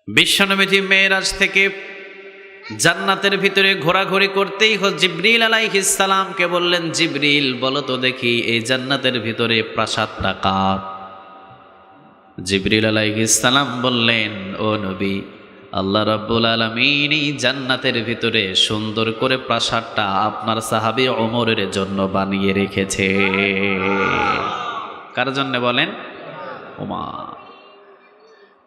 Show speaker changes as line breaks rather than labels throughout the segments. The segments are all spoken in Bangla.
বিশ্বনবীজি মেরাজ থেকে জান্নাতের ভিতরে ঘোরাঘুরি করতেই জিবরিল আলাইহিস সালামকে বললেন, জিবরিল বলো তো দেখি এই জান্নাতের ভিতরে প্রাসাদটা কার? জিবরিল আলাইহিস সালাম বললেন, ও নবী, আল্লাহ রাব্বুল আলামিন এই জান্নাতের ভিতরে সুন্দর করে প্রাসাদটা আপনার সাহাবী ওমরের জন্য বানিয়ে রেখেছে। কার জন্য বলেন? ওমর।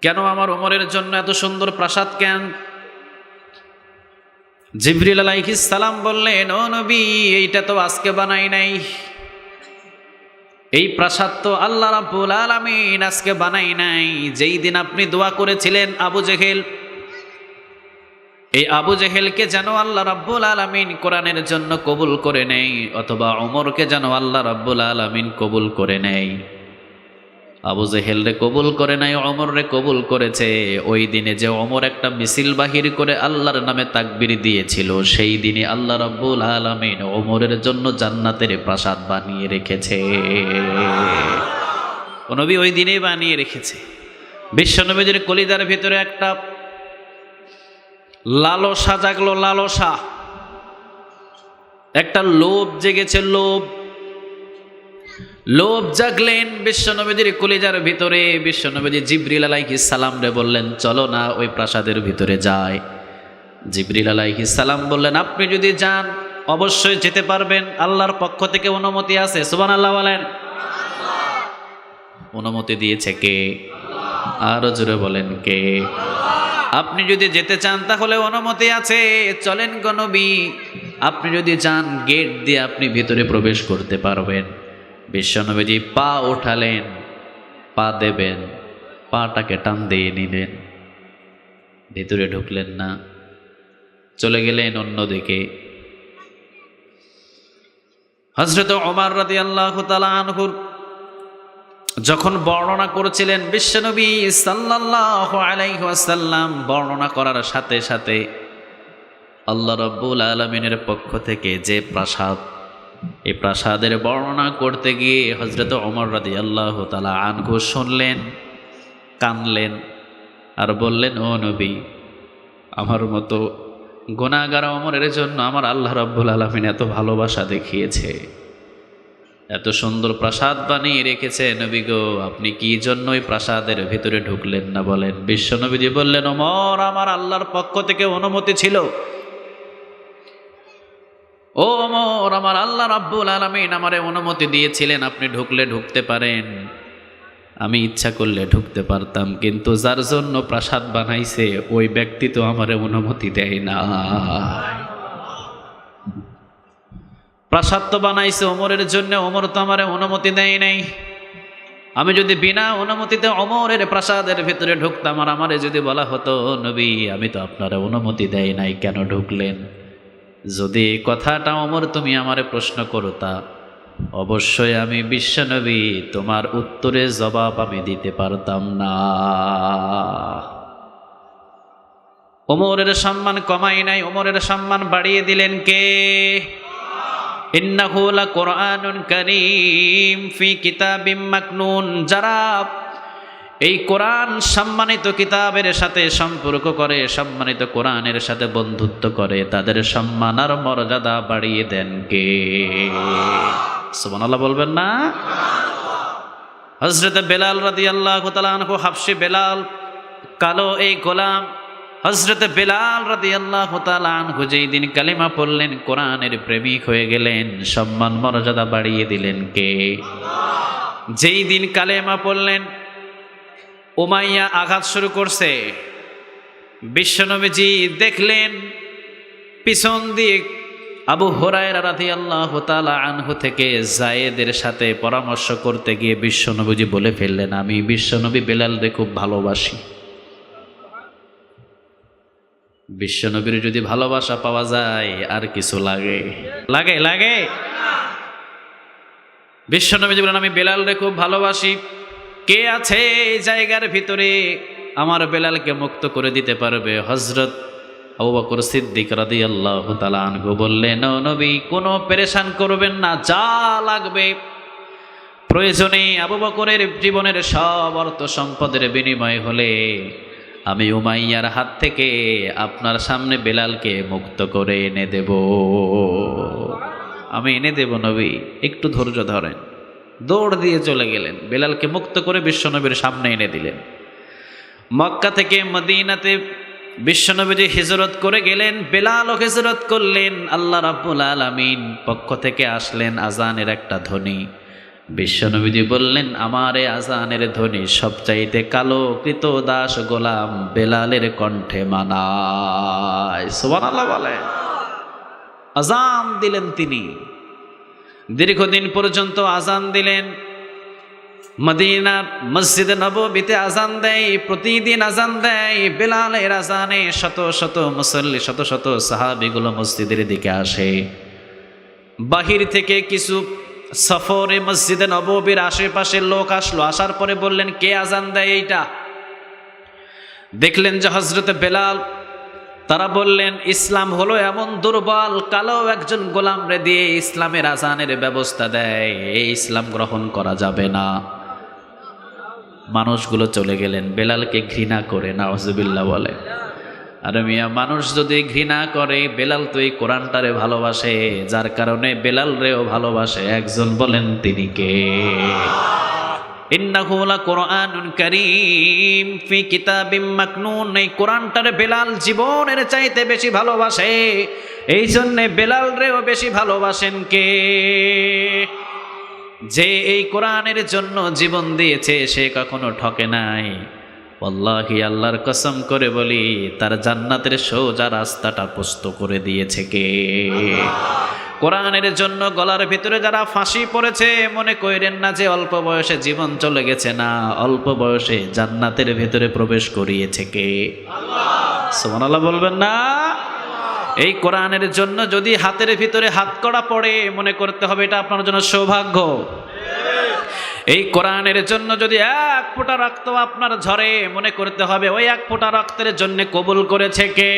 কেন আমার ওমরের জন্য এত সুন্দর প্রাসাদ কেন? জিবরিল আলাইহিস সালাম বললেন, ও নবী, এইটা তো আজকে বানাই নাই, এই প্রাসাদ তো আল্লাহ রাব্বুল আলামিন আজকে বানাই নাই। যেই দিন আপনি দোয়া করেছিলেন আবু জেহেল, এই আবু জেহেলকে যেন আল্লাহ রাব্বুল আলামিন কোরআনের জন্য কবুল করে নেই, অথবা ওমরকে যেন আল্লাহ রাব্বুল আলামিন কবুল করে নেই। আবু জেহেল রে কবুল করে নাই, ওমর রে কবুল করেছে। ওই দিনে যে ওমর একটা মিছিল বাহির করে আল্লাহর নামে তাকবীর দিয়েছিল, সেই দিনে আল্লাহ রাব্বুল আলামিন ওমরের জন্য জান্নাতের প্রাসাদ বানিয়ে রেখেছে। নবী ওই দিনেই বানিয়ে রেখেছে। বিশ্বনবীর কলিজার ভিতরে একটা লালসা জাগলো, লালসা, একটা লোভ জেগেছে, লোভ জাগলেন বিশ্বনবীর কলিজার ভিতরে। বিশ্বনবী জিবরিল আলাইহিস সালাম রে বললেন, চলো না ওই প্রাসাদের ভিতরে যায়। জিবরিল আলাইহিস সালাম বললেন, আপনি যদি যান অবশ্যই যেতে পারবেন, আল্লাহর পক্ষ থেকে অনুমতি আছে। সুবহানাল্লাহ বলেন। অনুমতি দিয়েছে কে? আরো জোরে বলেন, কে? আপনি যদি যেতে চান তাহলে অনুমতি আছে, চলেন গো নবী। আপনি যদি যান গেট দিয়ে আপনি ভিতরে প্রবেশ করতে পারবেন। বিশ্বনবীজি পা উঠালেন, পা দেবেন, পাটাকে টান দিয়ে নিলেন, ভিতরে ঢুকলেন না, চলে গেলেন অন্যদিকে। হযরত ওমর রাদিয়াল্লাহু তাআলা আনহু যখন বর্ণনা করেছিলেন, বিশ্বনবী সাল্লাল্লাহু আলাইহি ওয়াসাল্লাম বর্ণনা করার সাথে সাথে আল্লাহ রাব্বুল আলামিনের পক্ষ থেকে যে প্রাসাদ, এই প্রাসাদের বর্ণনা করতে গিয়ে হযরত ওমর রাদিয়াল্লাহু তাআলা আনহু শুনলেন, কানলেন, আর বললেন, ও নবী, আমার মতো গুনাহগার ওমরের জন্য আমার আল্লাহ রাব্বুল আলামিন এত ভালোবাসা দেখিয়েছে, এত সুন্দর প্রাসাদ বানিয়ে রেখেছে। নবী গো, আপনি কি জন্য ওই প্রাসাদের ভিতরে ঢুকলেন না বলেন? বিশ্বনবীজি বললেন, ওমর, আমার আল্লাহর পক্ষ থেকে অনুমতি ছিল। ও ওমর, আমার আল্লাহ রাব্বুল আলামিন আমারে অনুমতি দিয়েছিলেন, আপনি ঢুকলে ঢুকতে পারেন। আমি ইচ্ছা করলে ঢুকতে পারতাম, কিন্তু যার জন্য প্রাসাদ বানাইছে ওই ব্যক্তি তো আমারে অনুমতি দেয় না। প্রাসাদ তো বানাইছে ওমরের জন্য, ওমর তো আমারে অনুমতি দেয় নাই। আমি যদি বিনা অনুমতিতে ওমরের প্রাসাদের ভিতরে ঢুকতাম, আর আমারে যদি বলা হতো, নবী, আমি তো আপনারে অনুমতি দেয় নাই, কেন ঢুকলেন? যদি এই কথাটা ওমর তুমি আমারে প্রশ্ন করতা, অবশ্যই আমি বিশ্বনবী তোমার উত্তরের জবাব আমি দিতে পারতাম না। ওমরের সম্মান কমাই নাই, ওমরের সম্মান বাড়িয়ে দিলেন কে? ইন্নাহু লাকুরআনুন কারীম ফি কিতাবিম মাকনুন। যারা এই কোরআন সম্মানিত কিতাবের সাথে সম্পর্ক করে, সম্মানিত কোরআনের সাথে বন্ধুত্ব করে, তাদের সম্মান আর মর্যাদা বাড়িয়ে দেন কে? সুবহানাল্লাহ বলবেন না? হযরত বেলাল রাদিয়াল্লাহু তাআলা আনহু, হাবশী বেলাল, কালো এই গোলাম হযরত বেলাল রাদিয়াল্লাহু তাআলা আনহু যেই দিন কালিমা পড়লেন, কোরআনের প্রেমিক হয়ে গেলেন, সম্মান মর্যাদা বাড়িয়ে দিলেন কে? যেই দিন কালেমা পড়লেন, উমাইয়া আঘাত শুরু করছে। বিশ্বনবীজি দেখলেন পিছন দিয়ে আবু হুরায়রা রাদিয়াল্লাহু তাআলা আনহু থেকে যায়েদের সাথে পরামর্শ করতে গিয়ে বিশ্বনবীজি বলে ফেললেন, আমি বিশ্বনবী বেলালকে খুব ভালোবাসি। বিশ্বনবীর যদি ভালোবাসা পাওয়া যায় আর কিছু লাগে? লাগে? লাগে? বিশ্বনবীজি বলেন, আমি বেলালকে খুব ভালোবাসি। কে আছে এই জায়গার ভিতরে আমার বেলালকে মুক্ত করে দিতে পারবে? হযরত আবু বকর সিদ্দিক রাদিয়াল্লাহু তাআলা আনহু বললেন, ও নবী, কোনো পেরেশান করবেন না, যা লাগবে প্রয়োজনে আবু বকরের জীবনের সব অর্থ সম্পদের বিনিময় হলে আমি উমাইয়ার হাত থেকে আপনার সামনে বেলালকে মুক্ত করে এনে দেব, আমি এনে দেব নবী, একটু ধৈর্য ধরেন। দৌড় দিয়ে চলে গেলেন, বেলালকে মুক্ত করে বিশ্বনবীর সামনে এনে দিলেন। মক্কা থেকে মদিনাতে বিশ্বনবীজি হিজরত করে গেলেন, বেলালও হিজরত করলেন। আল্লাহ রাব্বুল আলামিন পক্ষ থেকে আসলেন আজানের একটা ধ্বনি। বিশ্বনবীজি বললেন, আমার এই আজানের ধ্বনি সবচাইতে কালো কৃতদাস গোলাম বেলালের কণ্ঠে মানায়। সুবহানাল্লাহ বলে। আজান দিলেন তিনি, দীর্ঘদিন পর্যন্ত আজান দিলেন। মদিনার মসজিদে নববীতে আজান দেয়, প্রতিদিন আজান দেয়। বেলালের আজানে শত শত মুসল্লি, শত শত সাহাবীগুলো মসজিদের দিকে আসে। বাহির থেকে কিছু সফরে মসজিদে নববীর আশেপাশের লোক আসলো, আসার পরে বললেন, কে আজান দেয় এইটা? দেখলেন যে হযরতে বেলাল। তারা বললেন, ইসলাম হলো এমন দুর্বল, কালো একজন গোলাম রে দিয়ে ইসলামের আজানের ব্যবস্থা দেয়, এই ইসলাম গ্রহণ করা যাবে না। মানুষগুলো চলে গেলেন বেলালকে ঘৃণা করে। নাউজুবিল্লাহ বলে। আর মিয়া, মানুষ যদি ঘৃণা করে, বেলাল তো এই কোরআনটারে ভালোবাসে, যার কারণে বেলাল রেও ভালোবাসে। একজন বলেন তিনি কে? ইন্নাহু লাকুরআনুন কারীম ফি কিতাবিম মাকনুন। এই কোরআনটারে বেলাল জীবনের চাইতে বেশি ভালোবাসে, এই জন্যে বেলাল রেও বেশি ভালোবাসেন কে? যে এই কোরআনের জন্য জীবন দিয়েছে, সে কখনো ঠকে নাই। ওয়াল্লাহি, আল্লাহর কসম করে বলি, তার জান্নাতের সোজা রাস্তাটা প্রস্ত করে দিয়েছে কে? কোরআনের জন্য গলার ভিতরে যারা ফাঁসি পড়েছে, মনে করেন না যে অল্প বয়সে জীবন চলে গেছে, না, অল্প বয়সে জান্নাতের ভিতরে প্রবেশ করিয়েছে কে? সুবহানাল্লাহ বলবেন না? এই কোরআনের জন্য যদি হাতের ভিতরে হাতকড়া পড়ে, মনে করতে হবে এটা আপনার জন্য সৌভাগ্য। এই কোরআনের জন্য যদি এক ফোঁটা রক্ত আপনার ঝরে, মনে করতে হবে ওই এক ফোঁটা রক্তের জন্য কবুল করেছে কে?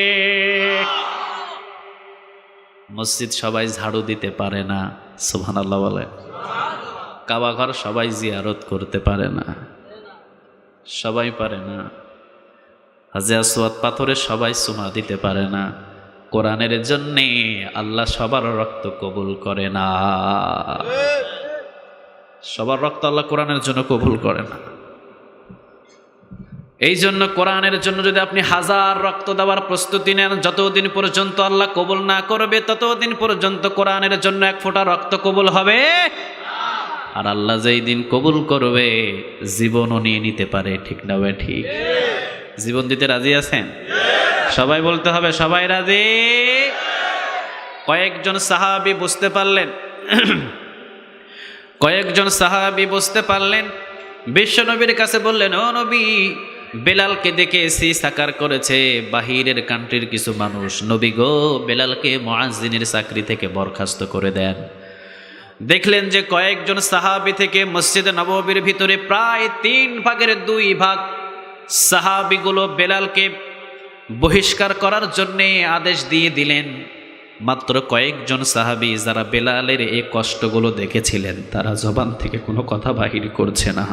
মসজিদ সবাই ঝাড়ু দিতে পারে না, সুবহানাল্লাহ বলে। কাবা ঘর সবাই জিয়ারত করতে পারে না, সবাই পারে না। হাজে আসওয়াদ পাথরে সবাই চুমা দিতে পারে না। কোরআনের জন্যে আল্লাহ সবার রক্ত কবুল করে না। সবার রক্ত আল্লাহ কোরআনের জন্য কবুল করে না। এই জন্য কোরআনের জন্য যদি আপনি হাজার রক্ত দেওয়ার প্রস্তুতি নেন, যতদিন পর্যন্ত আল্লাহ কবুল না করবে, ততদিন পর্যন্ত কোরআনের জন্য এক ফোঁটা রক্ত কবুল হবে। আর আল্লাহ যেই দিন কবুল করবে, জীবনও নিয়ে নিতে পারে। ঠিক না ভাই? ঠিক। জীবন দিতে রাজি আছেন? সবাই বলতে হবে, সবাই রাজি? কয়েকজন সাহাবী বুঝতে পারলেন, কয়েকজন সাহাবী বুঝতে পারলেন, বিশ্বনবীর কাছে বললেন, ও নবী, বেলালকে দেখে এসি সাকার করেছে বাহিরের কান্ট্রির কিছু মানুষ, নবী গো, বেলালকে মুয়াজ্জিনের চাকরি থেকে বরখাস্ত করে দেন। দেখলেন যে কয়েকজন সাহাবী থেকে মসজিদে নববীর ভিতরে প্রায় 3/2 সাহাবীগুলো বেলালকে বহিষ্কার করার জন্য আদেশ দিয়ে দিলেন। মাত্র কয়েকজন সাহাবী যারা বেলালের এই কষ্টগুলো দেখেছিলেন, তারা জবান থেকে কোনো কথা বাহির করছে না।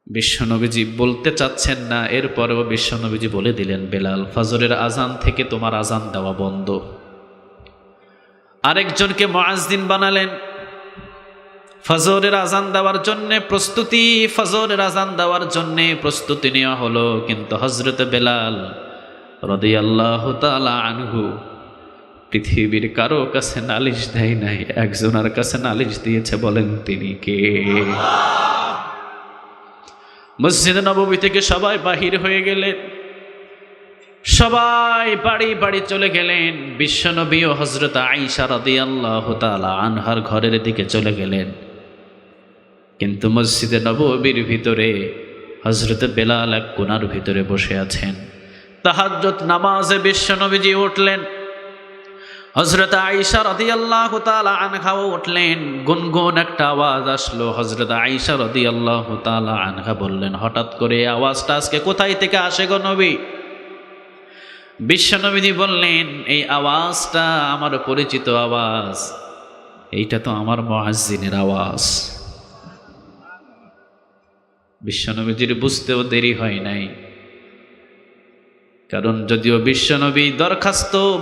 বিশ্বনবীজি বলতে চাচ্ছেন না, এরপরেও বিশ্বনবীজি বলে দিলেন, বেলাল, ফজরের আজান থেকে তোমার আজান দেওয়া বন্ধ। আরেকজনকে মুয়াজ্জিন বানালেন। ফজরের আজান দেওয়ার জন্যে প্রস্তুতি, ফজরের আজান দেওয়ার জন্যে প্রস্তুতি নেওয়া হলো। কিন্তু হযরত বেলাল রাদিয়াল্লাহু তাআলা আনহু পৃথিবীর কারো কাছে নালিশ দেয় নাই, একজনের কাছে নালিশ দিয়েছে। বলেন তিনি কে? মসজিদে নববী থেকে সবাই বাহির হয়ে গেলেন, সবাই বাড়ি বাড়ি চলে গেলেন। বিশ্বনবী ও হযরত আয়েশা রাদিয়াল্লাহু তাআলা আনহার ঘরের দিকে চলে গেলেন। কিন্তু মসজিদে নববীর ভিতরে হযরত বেলাল এক কোণার ভিতরে বসে আছেন। তাহাজ্জুদ নামাজে বিশ্বনবীজি উঠলেন, হযরত আয়েশা রাদিয়াল্লাহু তাআলা আনহাও উঠলেন। গুনগুন একটা আওয়াজ আসলো। হযরত আয়েশা রাদিয়াল্লাহু তাআলা আনহা বললেন, হঠাৎ করে আওয়াজটা আজকে কোথায় থেকে আসে গো নবী? বিশ্বনবীজি বললেন, এই আওয়াজটা আমার পরিচিত আওয়াজ, এইটা তো আমার মুয়াজ্জিনের আওয়াজ। বিশ্বনবীজির বুঝতেও দেরি হয় নাই। কারণ যদিও বিশ্বনবী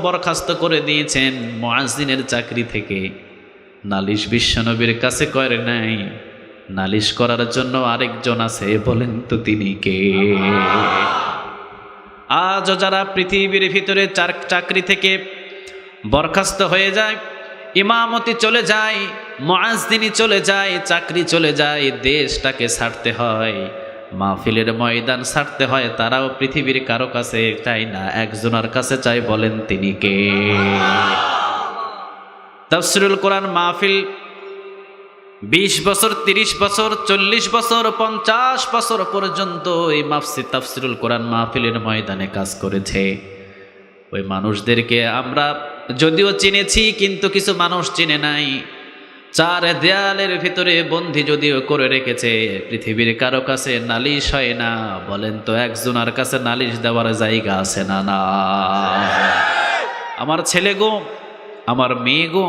বরখাস্ত করে দিয়েছেন মুয়াজ্জিনের চাকরি থেকে, নালিশ বিশ্বনবীর কাছে করে নাই। নালিশ করার জন্য আরেকজন আছে, বলেন তো তিনি কে? আজও যারা পৃথিবীর ভিতরে চাকরি থেকে বরখাস্ত হয়ে যায়, ইমামতি চলে যায়, মুয়াজ্জিনি চলে যায়, চাকরি চলে যায়, দেশটাকে ছাড়তে হয়, মাহফিলের ময়দান ছাড়তে হয়, তারাও পৃথিবীর কারো কাছে চায় না, একজনের কাছে চায়, বলেন তিনি কে? তাফসীরুল কোরআন মাহফিল 20 বছর, 30 বছর, 40 বছর, 50 বছর পর্যন্ত এই তাফসীরুল কোরআন মাহফিলের ময়দানে কাজ করেছে। ওই মানুষদেরকে আমরা যদিও চিনেছি, কিন্তু কিছু মানুষ চিনে নাই। 4 দেয়ালের ভিতরে বন্দী যদিও করে রেখেছে, পৃথিবীর কারো কাছে নালিশ হয় না। বলেন তো একজনের কাছে নালিশ দেওয়ার জায়গা আছে না? না। আমার ছেলে গো, আমার মেয়ে গো,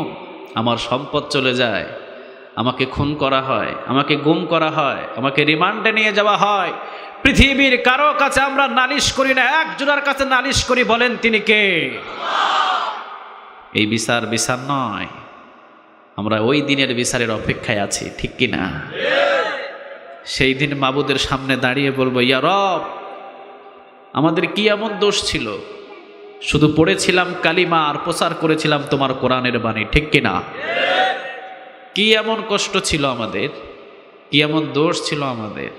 আমার সম্পদ চলে যায়, আমাকে খুন করা হয়, আমাকে গুম করা হয়, আমাকে রিমান্ডে নিয়ে যাওয়া হয়, পৃথিবীর কারো কাছে আমরা নালিশ করি না, একজনের কাছে নালিশ করি, বলেন তিনি কে? এই বিচার নয়। আমরা ওই দিনের বিচারের অপেক্ষায় আছি, ঠিক কি না? সেই দিন মাবুদের সামনে দাঁড়িয়ে বলবো, ইয়া রব, আমাদের কি এমন দোষ ছিল? শুধু পড়েছিলাম কালিমা আর প্রচার করেছিলাম তোমার কোরআনের বাণী, ঠিক কি না? কি এমন কষ্ট ছিল আমাদের? কি এমন দোষ ছিল আমাদের?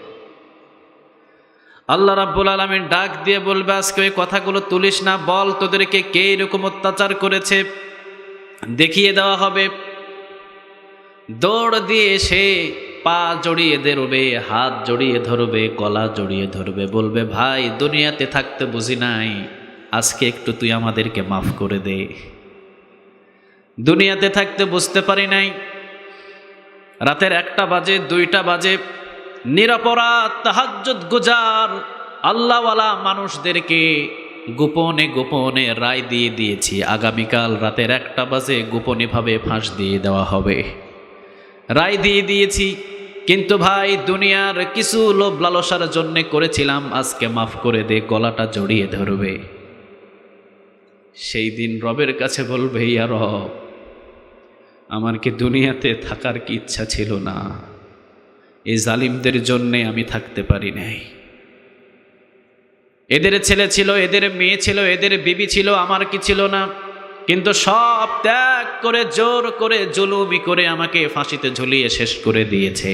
আল্লাহ রাব্বুল আলামিন ডাক দিয়ে বলবে, আজকে ওই কথাগুলো তুলিস না, বল তোদেরকে কে এরকম অত্যাচার করেছে, দেখিয়ে দেওয়া হবে। দৌড় দিয়ে সে পা জড়িয়ে ধরবে, হাত জড়িয়ে ধরবে, গলা জড়িয়ে ধরবে, বলবে, ভাই দুনিয়াতে থাকতে বুঝি নাই, আজকে একটু তুই আমাদেরকে মাফ করে দে। দুনিয়াতে থাকতে বুঝতে পারি নাই, রাতের 1টা বাজে, 2টা বাজে, নিরপরাধ তাহাজ্জুদ গুজার আল্লাহওয়ালা মানুষদেরকে গোপনে গোপনে রায় দিয়ে দিয়েছি, আগামীকাল রাতের 1টা বাজে গোপনীভাবে ফাঁস দিয়ে দেওয়া হবে, রায় দিয়ে দিয়েছি। কিন্তু ভাই দুনিয়ার কিছু লোভ লালসার জন্য করেছিলাম, আজকে মাফ করে দে, গলাটা জড়িয়ে ধরবে। সেই দিন রবের কাছে বলবে, ইয়া রব, আমার কি দুনিয়াতে থাকার কি ইচ্ছা ছিল না? এই জালিমদের জন্যে আমি থাকতে পারি নাই। এদের ছেলে ছিল, এদের মেয়ে ছিল, এদের বিবি ছিল, আমার কি ছিল না? কিন্তু সব ত্যাগ করে, জোর করে, জুলুমি করে আমাকে ফাঁসিতে ঝুলিয়ে শেষ করে দিয়েছে।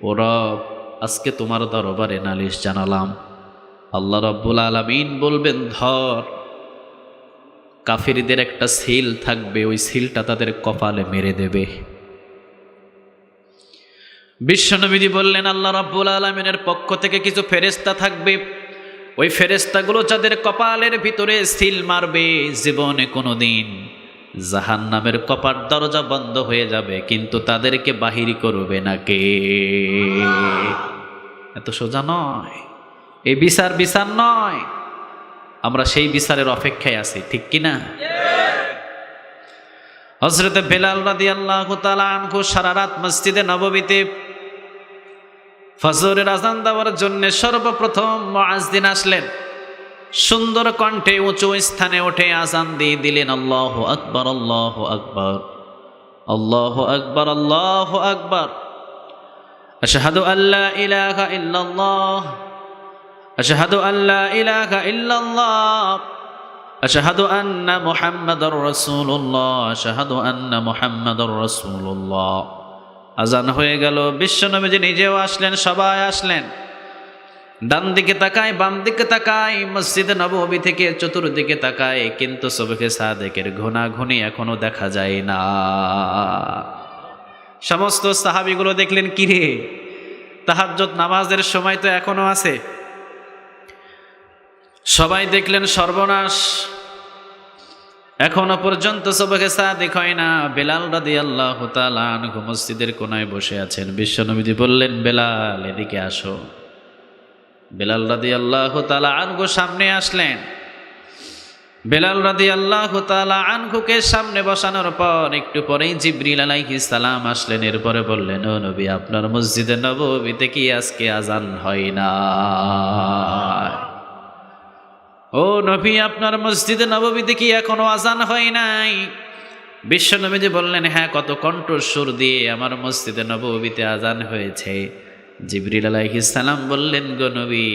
ও রব, আজকে তোমার দরবারে নালিশ জানালাম। আল্লাহ রাব্বুল আলামিন বলবেন, ধর। কাফিরদের একটা সিল থাকবে, ওই সিলটা তাদের কপালে মেরে দেবে। বিশ্বনবীজি বললেন, আল্লাহ রাব্বুল আলামিনের পক্ষ থেকে কিছু ফেরেশতা থাকবে, ওই ফেরেশতাগুলো যাদের কপালের ভিতরে সিল মারবে, জীবনে কোনোদিন জাহান্নামের কপাট দরজা বন্ধ হয়ে যাবে, কিন্তু তাদেরকে বাহির করবে না কে? এত সোজা নয়, এই বিচার নয়। আমরা সেই বিচারের অপেক্ষায় আছি, ঠিক কিনা? হযরত বেলাল রাদিয়াল্লাহু তাআলা আনহু সারা রাত মসজিদে নববীতে ফজরের আযান দেওয়ার জন্য সর্বপ্রথম মুয়াজ্জিন আসলেন। সুন্দর কণ্ঠে উঁচু স্থানে উঠে আযান দিয়ে দিলেন, আল্লাহু আকবার, আল্লাহু আকবার, আল্লাহু আকবার, আল্লাহু আকবার, আশহাদু আল্লা ইলাহা ইল্লাল্লাহ, আশহাদু আল্লা ইলাহা ইল্লাল্লাহ, আশহাদু আন্না মুহাম্মাদুর রাসূলুল্লাহ, আশহাদু আন্না মুহাম্মাদুর রাসূলুল্লাহ। আজান হয়ে গেল। বিশ্বনবীজি নিজেও আসলেন, সবাই আসলেন। ডান দিকে তাকায়, বাম দিকে তাকায়, মসজিদে নববী থেকে চতুর্দিকে তাকায়, কিন্তু সুবহে সাদেকের ঘোনাঘুনি এখনো দেখা যায় না। সমস্ত সাহাবীগুলো দেখলেন, কিরে, তাহাজ্জুদ নামাজের সময় তো এখনো আছে। সবাই দেখলেন, সর্বনাশ, এখনো পর্যন্ত সুবহে সাদেক হয় না। বেলাল রাদিয়াল্লাহু তাআলা আনহু মসজিদের কোনায় বসে আছেন। বিশ্বনবীজি বললেন, বেলাল, এদিকে আসো। বেলাল রাদিয়াল্লাহু তাআলা আনহু সামনে আসলেন। বেলাল রাদিয়াল্লাহু তাআলা আনহুকে সামনে বসানোর পর একটু পরেই জিবরিল আলাইহিস সালাম আসলেন। এরপরে বললেন, ও নবী, আপনার মসজিদে নববীতে কি আজকে আজান হয় না? ও নবী, আপনার মসজিদে নববীতে কি এখনো আজান হয় নাই? বিশ্ব নবীজি বললেন, হ্যাঁ, কত কণ্ঠস্বর দিয়ে আমার মসজিদে নববীতে আজান হয়েছে। জিবরিল আলাইহিস সালাম বললেন, গো নবী,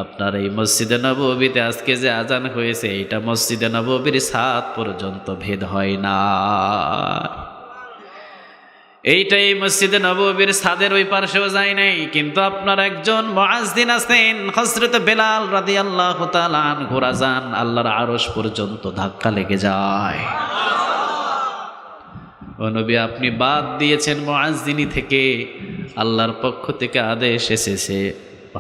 আপনার এই মসজিদে নববীতে আজকে যে আজান হয়েছে এটা মসজিদে নববীর ছাদ পর্যন্ত ভেদ হয় না। এইটাই মসজিদে নববীর ছাদের ওই পার্শ্বেও যায় নাই। কিন্তু আপনার একজন মুয়াজ্জিন আছেন হযরত বেলাল রাদিয়াল্লাহু তাআলা আনহুর আজান আল্লাহর আরশ পর্যন্ত ধাক্কা লেগে যায়। ও নবী, আপনি বাদ দিয়েছেন মুয়াজ্জিনি থেকে, আল্লাহর পক্ষ থেকে আদেশ এসেছে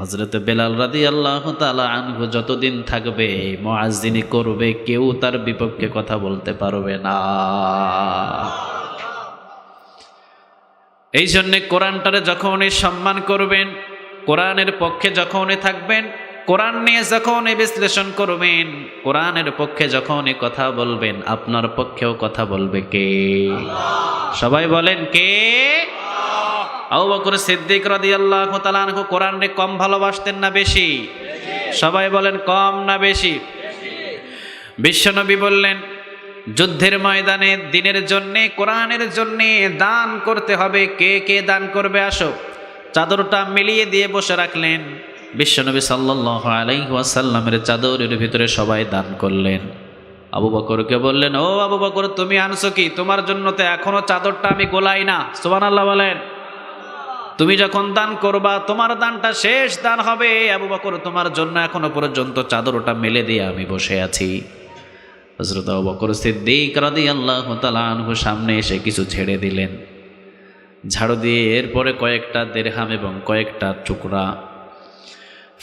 হযরত বেলাল রাদিয়াল্লাহু তাআলা আনহু যতদিন থাকবে মুয়াজ্জিনি করবে, কেউ তার বিপক্ষে কথা বলতে পারবে না। এই জন্যে কোরআনটারে যখনই সম্মান করবেন, কোরআনের পক্ষে যখনই থাকবেন, কোরআন নিয়ে যখনই বিশ্লেষণ করবেন, কোরআনের পক্ষে যখনই কথা বলবেন, আপনার পক্ষেও কথা বলবে কে? সবাই বলেন, কে? আবু বকর সিদ্দিক রাদিয়াল্লাহু তাআলা আনহু কোরআনকে কম ভালোবাসতেন না বেশি? সবাই বলেন, কম না বেশি? বিশ্বনবী বললেন, যুদ্ধের ময়দানে দিনের জন্যে, কোরআনের জন্যে দান করতে হবে। কে কে দান করবে? আসো। চাদরটা মিলিয়ে দিয়ে বসে রাখলেন। বিশ্বনবী সাল্লাল্লাহু আলাইহি ওয়াসাল্লামের চাদরের ভিতরে সবাই দান করলেন। আবু বকরকে বললেন, ও আবু বকর, তুমি আনছো কি? তোমার জন্য তো এখনো চাদরটা আমি গোলাই না। সুবহানাল্লাহ বলেন। তুমি যখন দান করবা তোমার দানটা শেষ দান হবে। আবু বকর, তোমার জন্য এখনো পর্যন্ত চাদরটা মেলে দিয়ে আমি বসে আছি। হযরত আবু বকর সিদ্দিক রাদিয়াল্লাহু তাআলা আনহু সামনে এসে কিছু ছেড়ে দিলেন। ঝাড়ু দিয়ে এরপরে কয়েকটা দিরহাম এবং কয়েকটা টুকরা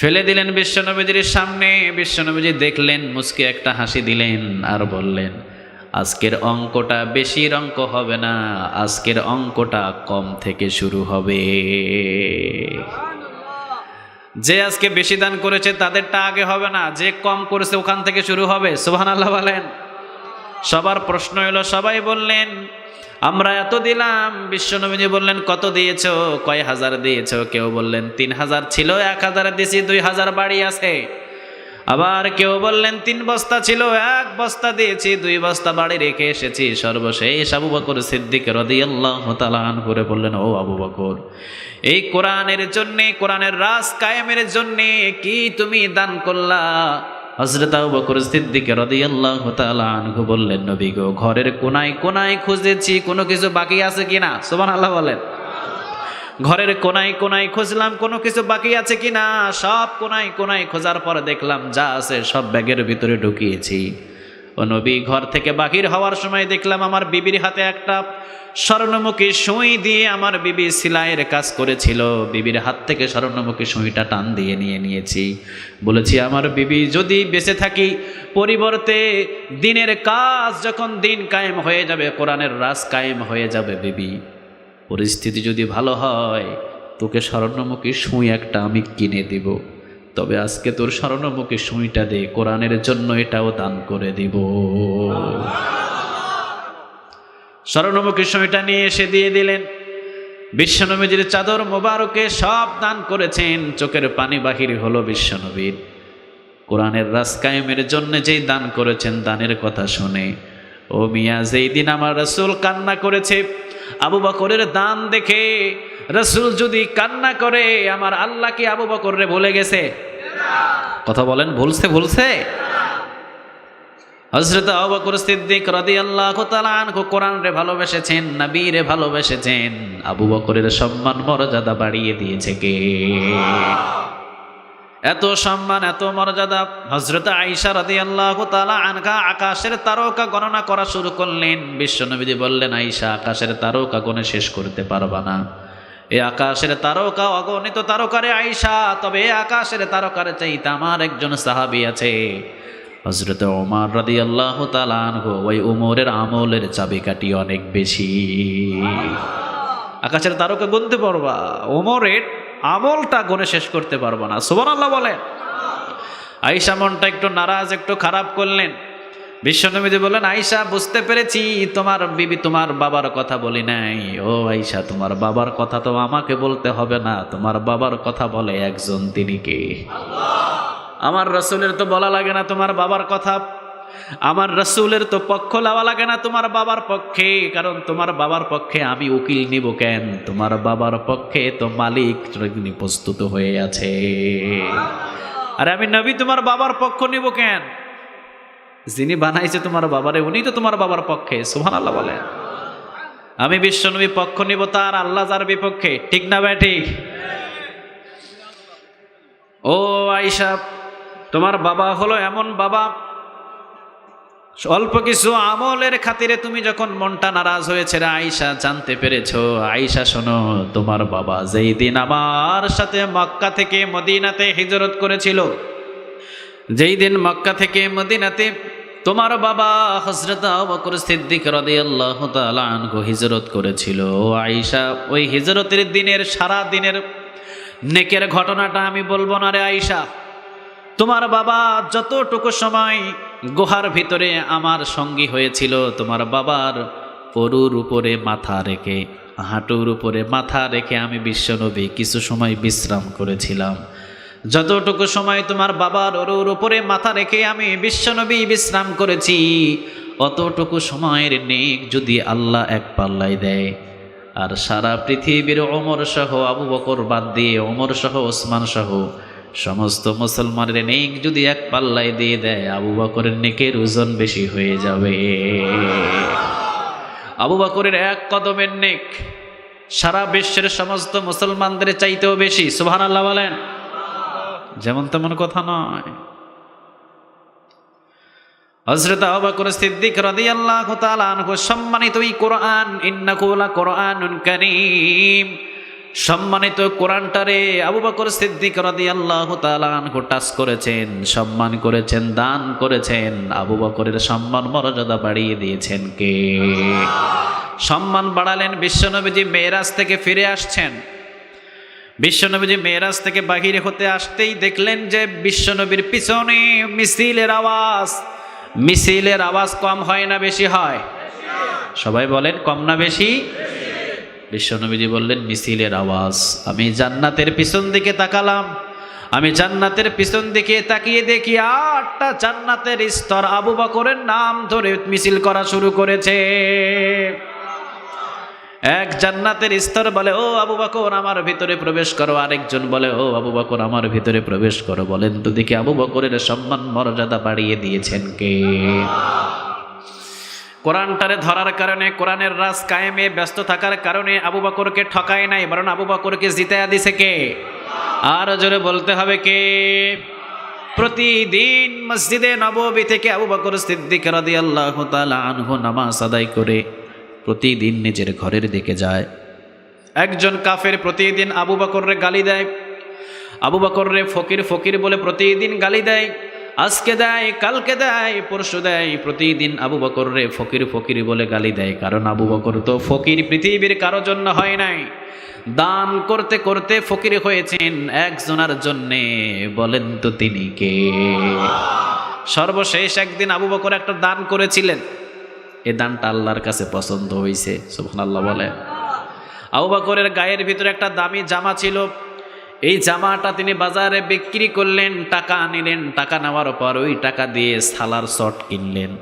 ফেলে দিলেন বিশ্বনবীজির সামনে। বিশ্বনবীজি দেখলেন, মুচকি একটা হাসি দিলেন আর বললেন, আজকের অঙ্কটা বেশির অঙ্ক হবে না, আজকের অঙ্কটা কম থেকে শুরু হবে। যে আজকে বেশি দান করেছে তাদেরটা আগে হবে না, যে কম করেছে ওখান থেকে শুরু হবে। সুবহানাল্লাহ বলেন। সবার প্রশ্ন এলো, সবাই বললেন আমরা এত দিলাম। বিশ্বনবীজি বললেন, কত দিয়েছো? কয় হাজার দিয়েছো? কেউ বললেন 3000 ছিল, 1000 দিয়েছি, 2000 বাড়ি আছে। আবার কেউ বললেন 3 বস্তা ছিল, 1 বস্তা দিয়েছি, 2 বস্তা বাড়ি রেখে এসেছি। সর্বশেষ আবু বকর সিদ্দিক রাদিয়াল্লাহু তাআলা আনহু বললেন, ও আবু বকর, এই কোরআনের জন্যে, কোরআনের রাজ কায়েমের জন্যে কি তুমি দান করলা? হযরত আবু বকর সিদ্দিক রাদিয়াল্লাহু তাআলা আনহু বললেন, নবী গো, ঘরের কোনায় কোনায় খুঁজেছি, কোনো কিছু বাকি আছে কিনা? সুবহানাল্লাহ বলেন। ঘরের কোনায় কোনায় খুঁজলাম, কোনো কিছু বাকি আছে কিনা। সব কোনায় কোনায় খোঁজার পর দেখলাম যা আছে সব ব্যাগের ভিতরে ঢুকিয়েছি। ও নবী, ঘর থেকে বাহির হওয়ার সময় দেখলাম আমার বিবির হাতে একটা স্বর্ণমুখী সুই দিয়ে আমার বিবি সেলাইয়ের কাজ করেছিল। বিবির হাত থেকে স্বর্ণমুখী সুইটা টান দিয়ে নিয়েছি। বলেছি, আমার বিবি যদি বেঁচে থাকি, পরিবর্তে দিনের কাজ যখন দিন কায়েম হয়ে যাবে, কোরআনের রাজ কায়েম হয়ে যাবে, বিবি পরিস্থিতি যদি ভালো হয়, তোকে স্বর্ণমুখী সুই একটা আমি কিনে দিব। তবে আজকে তোর স্বর্ণমুখী সুইটা দে, কোরআনের জন্য এটাও দান করে দিব। স্বর্ণমুখী সুইটা নিয়ে এসে দিয়ে দিলেন। বিশ্বনবীর চাদর মোবারকে সব দান করেছেন। চোখের পানি বাহির হলো বিশ্বনবীর। কোরআনের রাজ কায়েমের জন্য যেই দান করেছেন, দানের কথা শুনে ও মিয়া, যেই দিন আমার রাসূল কান্না করেছে, আবু বকরের দান দেখে রাসূল যদি কান্না করে, আমার আল্লাহ কি আবু বকররে ভুলে গেছে? কথা বলেন, ভুলছে? হযরত আবু বকর সিদ্দিক রাদিয়াল্লাহু তাআলা আনহু কোরআনরে ভালোবেসেছেন, নবীরে ভালোবেসেছেন। আবু বকরের সম্মান মর্যাদা বাড়িয়ে দিয়েছে কে? এত সম্মান, এত মর্যাদা। হযরত আয়েশা রাদিয়াল্লাহু তাআলা আনহা আকাশের তারকা গণনা করা শুরু করলেন। বিশ্বনবী বললেন, আয়েশা, আকাশের তারকা গণে শেষ করতে পারবা না। এই আকাশের তারকা অগণিত তারকারে আয়েশা, তবে এই আকাশের তারকার চাইতে আমার একজন সাহাবী আছে, হযরত ওমর রাদিয়াল্লাহু তাআলা আনহু। ওই ওমরের আমলের চাবিকাঠি অনেক বেশি। আকাশের তারকা গুনতে পারবা, ওমরের আমলটা গুনে শেষ করতে পারবো না। সুবহানাল্লাহ বলেন। আয়েশা মনটা একটু নারাজ, একটু খারাপ করলেন। বিশ্বনবীজি বললেন, আয়েশা বুঝতে পেরেছি, তোমার বিবি তোমার বাবার কথা বলি নাই। ও আয়েশা, তোমার বাবার কথা তো আমাকে বলতে হবে না, তোমার বাবার কথা বলে একজন, তিনি কে? আমার রাসূলের তো বলা লাগে না তোমার বাবার কথা, আমার রাসূলের তো পক্ষ লওয়া লাগে না তোমার বাবার পক্ষে, কারণ তোমার বাবার পক্ষে আমি উকিল নিব কেন? তোমার বাবার পক্ষে তো মালিক তিনি প্রস্তুত হয়ে আছে। আর আমি নবী তোমার বাবার পক্ষ নিব কেন? যিনি বানাইছে তোমার বাবারে উনি তো তোমার বাবার পক্ষে। সুবহানাল্লাহ বলেন। আমি বিশ্বনবী পক্ষ নিব তার, আল্লাহ যার বিপক্ষে, ঠিক না ভাই? ঠিক। ও আয়েশা, তোমার বাবা হলো এমন বাবা, অল্প কিছু আমলের খাতিরে তুমি যখন মনটা নারাজ হয়েছে রে আয়েশা, জানতে পেরেছো? আয়েশা শোনো, তোমার বাবা যেই দিন আমার সাথে মক্কা থেকে মদিনাতে হিজরত করেছিল, যেই দিন মক্কা থেকে মদিনাতে তোমার বাবা হযরত আবু বকর সিদ্দিক রাদিয়াল্লাহু তাআলা আনহু হিজরত করেছিল, ও আয়েশা, ওই হিজরতের দিনের সারা দিনের নেকের ঘটনাটা আমি বলবো না রে আয়েশা। তোমার বাবা যতটুকু সময় গুহার ভিতরে আমার সঙ্গী হয়েছিল, তোমার বাবার পরুর উপরে মাথা রেখে, হাঁটুর উপরে মাথা রেখে আমি বিশ্বনবী কিছু সময় বিশ্রাম করেছিলাম। যতটুকু সময় তোমার বাবার ওর উপরে মাথা রেখে আমি বিশ্বনবী বিশ্রাম করেছি, অতটুকু সময়ের নেক যদি আল্লাহ এক পাল্লাই দেয়, আর সারা পৃথিবীর ওমর সহ আবু বকর বাদ দিয়ে, ওমর সহ ওসমান সহ সমস্ত মুসলমানের নেক যদি এক পাল্লাই দিয়ে দেয়, আবু বকরের নেকের ওজন বেশি হয়ে যাবে। আবু বকরের এক কদমের নেক সারা বিশ্বের সমস্ত মুসলমানদের চাইতেও বেশি। সুবহানাল্লাহ বলেন। যেমন তেমন কথা নয়। হযরত আবু বকর সিদ্দিক রাদিয়াল্লাহু তাআলা আনহু সম্মানিত এই কোরআন, ইন্নাহু লাকুরআনুন কারীম, সম্মানিত কোরআনটারে আবু বকর সিদ্দিক রাদিয়াল্লাহু তাআলা আনহু টাচ করেছেন, সম্মান করেছেন, দান করেছেন। আবু বকরের সম্মান মর্যাদা বাড়িয়ে দিয়েছেন কে? সম্মান বাড়ালেন বিশ্বনবীজি মেরাজ থেকে ফিরে আসছেন। বিশ্বনবীজি মেরাজ থেকে বাহিরে হতে আসতেই দেখলেন যে বিশ্বনবীর পিছনে মিছিলের আওয়াজ। মিছিলের আওয়াজ কম হয় না বেশি হয়? সবাই বলেন, কম না বেশি? বিশ্বনবীজি বললেন, মিছিলের আওয়াজ। আমি জান্নাতের পিছন দিকে তাকালাম, আমি জান্নাতের পিছন দিকে তাকিয়ে দেখি 8টা জান্নাতের স্তর আবু বকরের নাম ধরে মিছিল করা শুরু করেছে। এক জান্নাতের স্তর বলে, ও আবু বকর আমার ভিতরে প্রবেশ করো। আরেকজন বলে, ও আবু বকর আমার ভিতরে প্রবেশ করো। বলেন তো দেখি আবু বকরের সম্মান মর্যাদা বাড়িয়ে দিয়েছেন কে? কোরআনটারে ধরার কারণে, কোরআনের রাজ কায়েমে ব্যস্ত থাকার কারণে আবু বকরকে ঠকায় নাই, বরং আবু বকরকে জিতায়া দিছে কে? আর জোরে বলতে হবে কে? প্রতিদিন মসজিদে নববী থেকে আবু বকর সিদ্দিক রাদিয়াল্লাহু তাআলা আনহু নামাজ আদায় করে প্রতিদিন নিজের ঘরের দিকে যায়। একজন কাফের প্রতিদিন আবু বকররে গালি দেয়, আবু বকররে ফকির ফকির বলে প্রতিদিন গালি দেয়। আজকে দেয়, কালকে দেয়, পরশু দেয়, প্রতিদিন আবু বকররে ফকির ফকির বলে গালি দেয়। কারণ আবু বকর তো ফকির পৃথিবীর কারো জন্য হয় নাই, দান করতে করতে ফকির হয়েছেন একজনের জন্যে। বলেন তো তিনি কে? সর্বশেষ একদিন আবু বকর একটা দান করেছিলেন, এই দানটা আল্লাহর কাছে পছন্দ হয়েছে। সুবহানাল্লাহ বলেন। আবু বকরের গায়ের ভিতরে একটা দামি জামা ছিল, এই জামাটা তিনি বাজারে বিক্রি করলেন, টাকা নিলেন। টাকা নেওয়ার পর ওই টাকা দিয়ে সালার শট কিনলেন।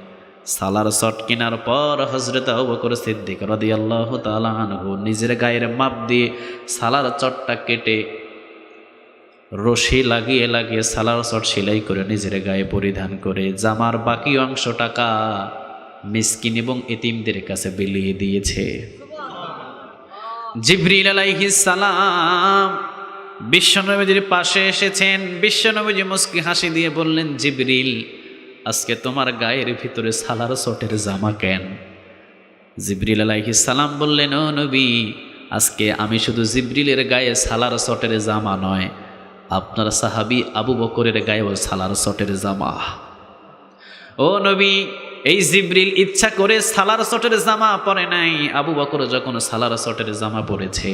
সালার শট কেনার পর হযরত আবু বকর সিদ্দিক রাদিয়াল্লাহু তাআলা আনহু নিজের গায়ের মাপ দিয়ে সালার চটটা কেটে রশি লাগিয়ে লাগিয়ে সালার শট সেলাই করে নিজের গায়ে পরিধান করে জামার বাকি অংশ টাকা মিসকিন এবং এতিমদের কাছে বিলিয়ে দিয়েছে। জিবরিল আলাইহিস সালাম বিশ্বনবীর পাশে এসেছেন। বিশ্বনবী মুস্কি হাসি দিয়ে বললেন, জিবরিল, আজকে তোমার গায়ের ভিতরে সালার শটের জামা কেন? জিবরিল আলাইহিস সালাম বললেন, ও নবী, আজকে আমি শুধু জিবরিলের গায়ে সালার শটের জামা নয়, আপনার সাহাবী আবু বকরের গায়েও সালার শটের জামা। ও নবী, এই জিবরিল ইচ্ছা করে সালার শটের জামা পরে নাই। আবু বকর যখন সালার শটের জামা পরেছে,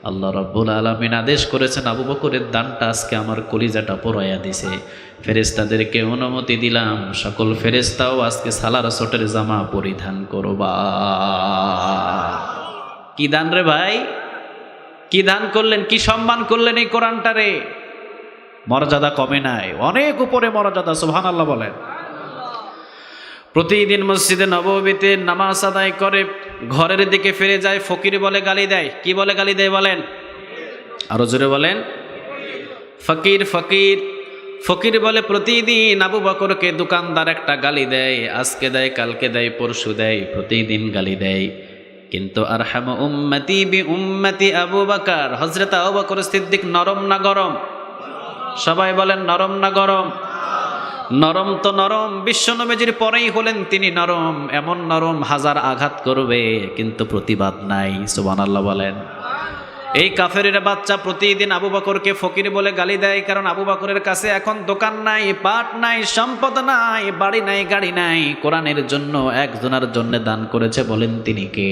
আল্লাহ রাব্বুল আলামিন আদেশ করেছেন, আবু বকরের দানটা আজকে আমার কলিজাটা পোড়াইয়া দিছে। ফেরেশতাদেরকে অনুমতি দিলাম, সকল ফেরেশতাও আজকে সালার সোটের জামা পরিধান করবা। কি দান রে ভাই, কি দান করলেন, কি সম্মান করলেন এই কোরআনটারে। মর্যাদা কমে নাই, অনেক উপরে মর্যাদা। সুবহানাল্লাহ বলেন। প্রতিদিন মসজিদে নববীতে নামাজ আদায় করে ঘরের দিকে ফিরে যায়, ফকির বলে গালি দেয়। কি বলে গালি দেয় বলেন? আরো জোরে বলেন। ফকির ফকির ফকির বলে প্রতিদিন আবু বকরকে দোকানদার একটা গালি দেয়, আজকে দেয়, কালকে দেয়, পরশু দেয়, প্রতিদিন গালি দেয়। কিন্তু আরহাম উম্মতি বি উম্মতি আবু বকর, হযরত আবু বকর সিদ্দিক নরম না গরম? সবাই বলেন নরম না গরম? নরম তো নরম, বিশ্বনবীর পরেই হলেন তিনি নরম। এমন নরম, হাজার আঘাত করবে কিন্তু প্রতিবাদ নাই। সুবহানাল্লাহ বলেন। এই কাফেরের বাচ্চা প্রতিদিন আবু বকরকে ফকির বলে গালি দেয়, কারণ আবু বকরের কাছে এখন দোকান নাই, পাট নাই, সম্পদ নাই, বাড়ি নাই, গাড়ি নাই। কোরআনের জন্য একজনের জন্য দান করেছে, বলেন তিনি কে?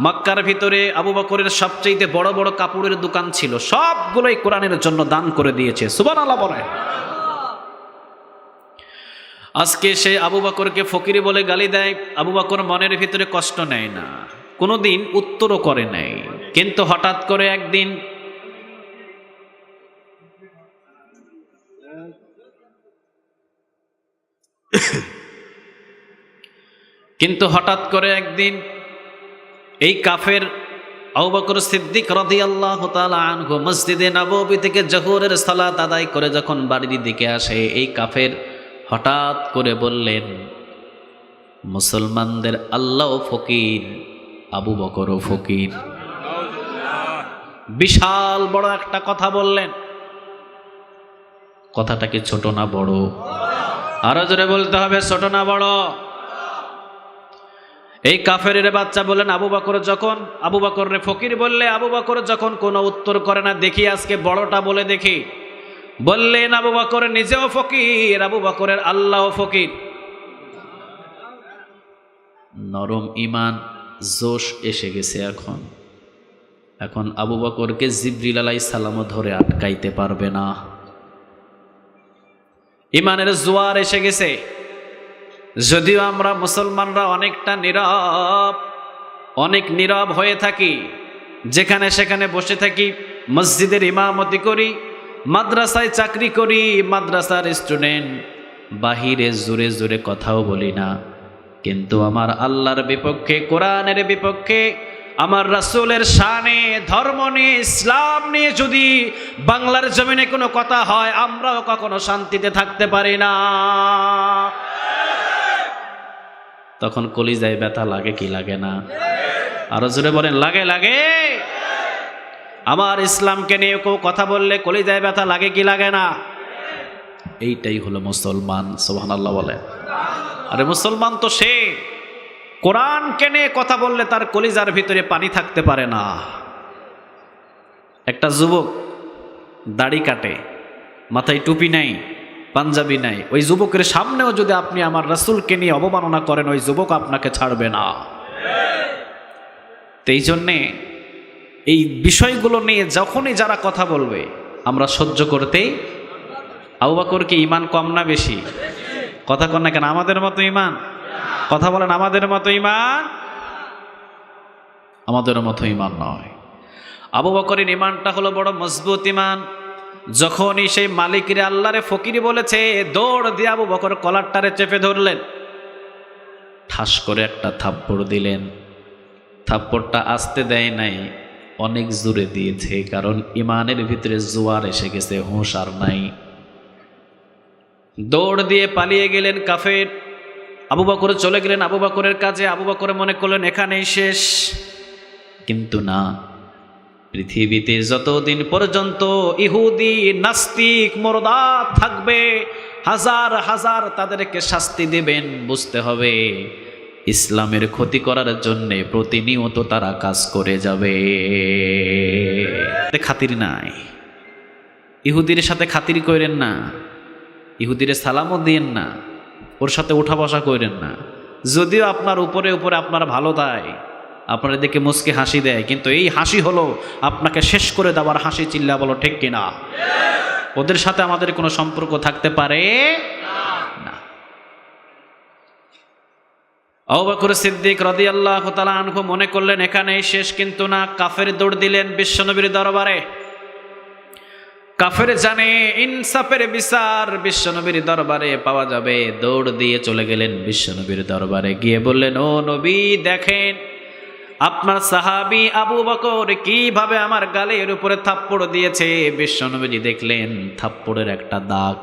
মক্কার ভিতরে আবু বকরের সবচেয়ে বড় বড় কাপড়ের দোকান ছিল, সবগুলোই কোরআনের জন্য দান করে দিয়েছে। সুবহানাল্লাহ বলেন। আজকে সে আবু বকরকে ফকির বলে গালি দেয়, আবু বকর মনের ভিতরে কষ্ট নেয় না, কোনোদিন উত্তরও করে নাই। কিন্তু হঠাৎ করে একদিন এই কাফের আবু বকর সিদ্দিক রাদিয়াল্লাহু তাআলা আনহু মসজিদে নববী থেকে জোহরের সালাত আদায় করে যখন বাড়ির দিকে আসে, এই কাফের হঠাৎ করে বললেন, মুসলমানদের আল্লাহ ফকির, আবু বকরও ফকির। বিশাল বড় একটা কথা বললেন। কথাটা কি ছোট না বড়? আরো জোরে বলতে হবে, ছোট না বড়? এই কাফেরের বাচ্চা বলেন, আবু বকর রে ফকির বললে আবু বকর যখন কোনো উত্তর করে না, দেখি আজকে বড়টা বলে দেখি। বললেন আবু বকর নিজেও ফকির, আবু বকরের আল্লাহও ফকির। নরম ইমান, জোশ এসে গেছে। এখন আবু বকরকে জিবরিল আলাইহিস সালামও ধরে আটকাইতে পারবে না। ইমানের জোয়ার এসে গেছে। যদিও আমরা মুসলমানরা অনেকটা অনেক নীরব হয়ে থাকি, যেখানে সেখানে বসে থাকি, মসজিদের ইমামতি করি, মাদ্রাসায় চাকরি করি, মাদ্রাসার স্টুডেন্ট, বাহিরে জোরে জোরে কথাও বলি না। কিন্তু আমার আল্লাহর বিপক্ষে, কোরআনের বিপক্ষে, আমার রাসূলের শানে, ধর্ম নিয়ে, ইসলাম নিয়ে যদি বাংলার জমিনে কোনো কথা হয়, আমরাও কখনো শান্তিতে থাকতে পারি না। তখন কলিজায় ব্যথা লাগে কি লাগে না? আরো জোরে বলেন, লাগে লাগে। আমার ইসলামকে নিয়ে কেউ কথা বললে কলিজায় ব্যথা লাগে কি লাগে না? এইটাই হলো মুসলমান। সুবহানাল্লাহ বলে। আরে মুসলমান তো সে, কোরআনকে নিয়ে কথা বললে তার কলিজার ভিতরে পানি থাকতে পারে না। একটা যুবক দাড়ি কাটে, মাথায় টুপি নাই, পাঞ্জাবি নাই, ওই যুবকের সামনেও যদি আপনি আমার রাসূলকে নিয়ে অবমাননা করেন, ওই যুবক আপনাকে ছাড়বে না। এই জন্যে এই বিষয়গুলো নিয়ে যখনই যারা কথা বলবে আমরা সহ্য করতেই। আবু বকর কি ঈমান কম না বেশি? কথা কন না কেন? আমাদের মতো ঈমান? কথা বলেন, আমাদের মতো ঈমান? আমাদের মতো ঈমান নয়। আবু বকরের ঈমানটা হলো বড় মজবুত ঈমান। যখনই সেই মালিকরে আল্লাহরে ফকির বলেছে, দৌড় দিয়ে আবু বকর কলারটারে চেপে ধরলেন, ঠাস করে একটা থাপ্পড় দিলেন। থাপ্পড়টা আসতে দেয় নাই, অনেক জোরে দিয়েছে, কারণ ইমানের ভিতরে জোয়ার এসে গেছে, হুঁশ আর নাই। দৌড় দিয়ে পালিয়ে গেলেন কাফের। আবু বকর চলে গেলেন আবু বকরের কাছে। আবু বকর মনে করলেন এখানেই শেষ, কিন্তু না, পৃথিবীতে যতদিন পর্যন্ত ইহুদি, নাস্তিক, মুরতাদ থাকবে, হাজার হাজার তাদেরকে শাস্তি দেবেন। বুঝতে হবে ইসলামের ক্ষতি করার জন্য প্রতিনিয়ত তারা কাজ করে যাবে। খাতির নাই, ইহুদির সাথে খাতির করেন না, ইহুদিরে সালামও দিয়েন না, ওর সাথে উঠা বসা করেন না। যদিও আপনার উপরে উপরে আপনার ভালো দেয়, আপনার দিকে মুচকে হাসি দেয়, কিন্তু এই হাসি হলো আপনাকে শেষ করে দেওয়ার হাসি। চিল্লা বলো ঠিক কিনা? ওদের সাথে আমাদের কোনো সম্পর্ক থাকতে পারে না। আবু বকর সিদ্দিক রাদিয়াল্লাহু তাআলা আনহু মনে করলেন এখানেই শেষ, কিন্তু না, কাফের দৌড় দিলেন বিশ্বনবীর দরবারে। কাফের জানে ইনসাফের বিচার বিশ্বনবীর দরবারে পাওয়া যাবে, দৌড় দিয়ে চলে গেলেন বিশ্বনবীর দরবারে। গিয়ে বললেন, ও নবী দেখেন আপনার সাহাবী আবু বকর কিভাবে আমার গালের উপরে থাপ্পড় দিয়েছে। বিশ্বনবীজি দেখলেন থাপ্পড়ের একটা দাগ,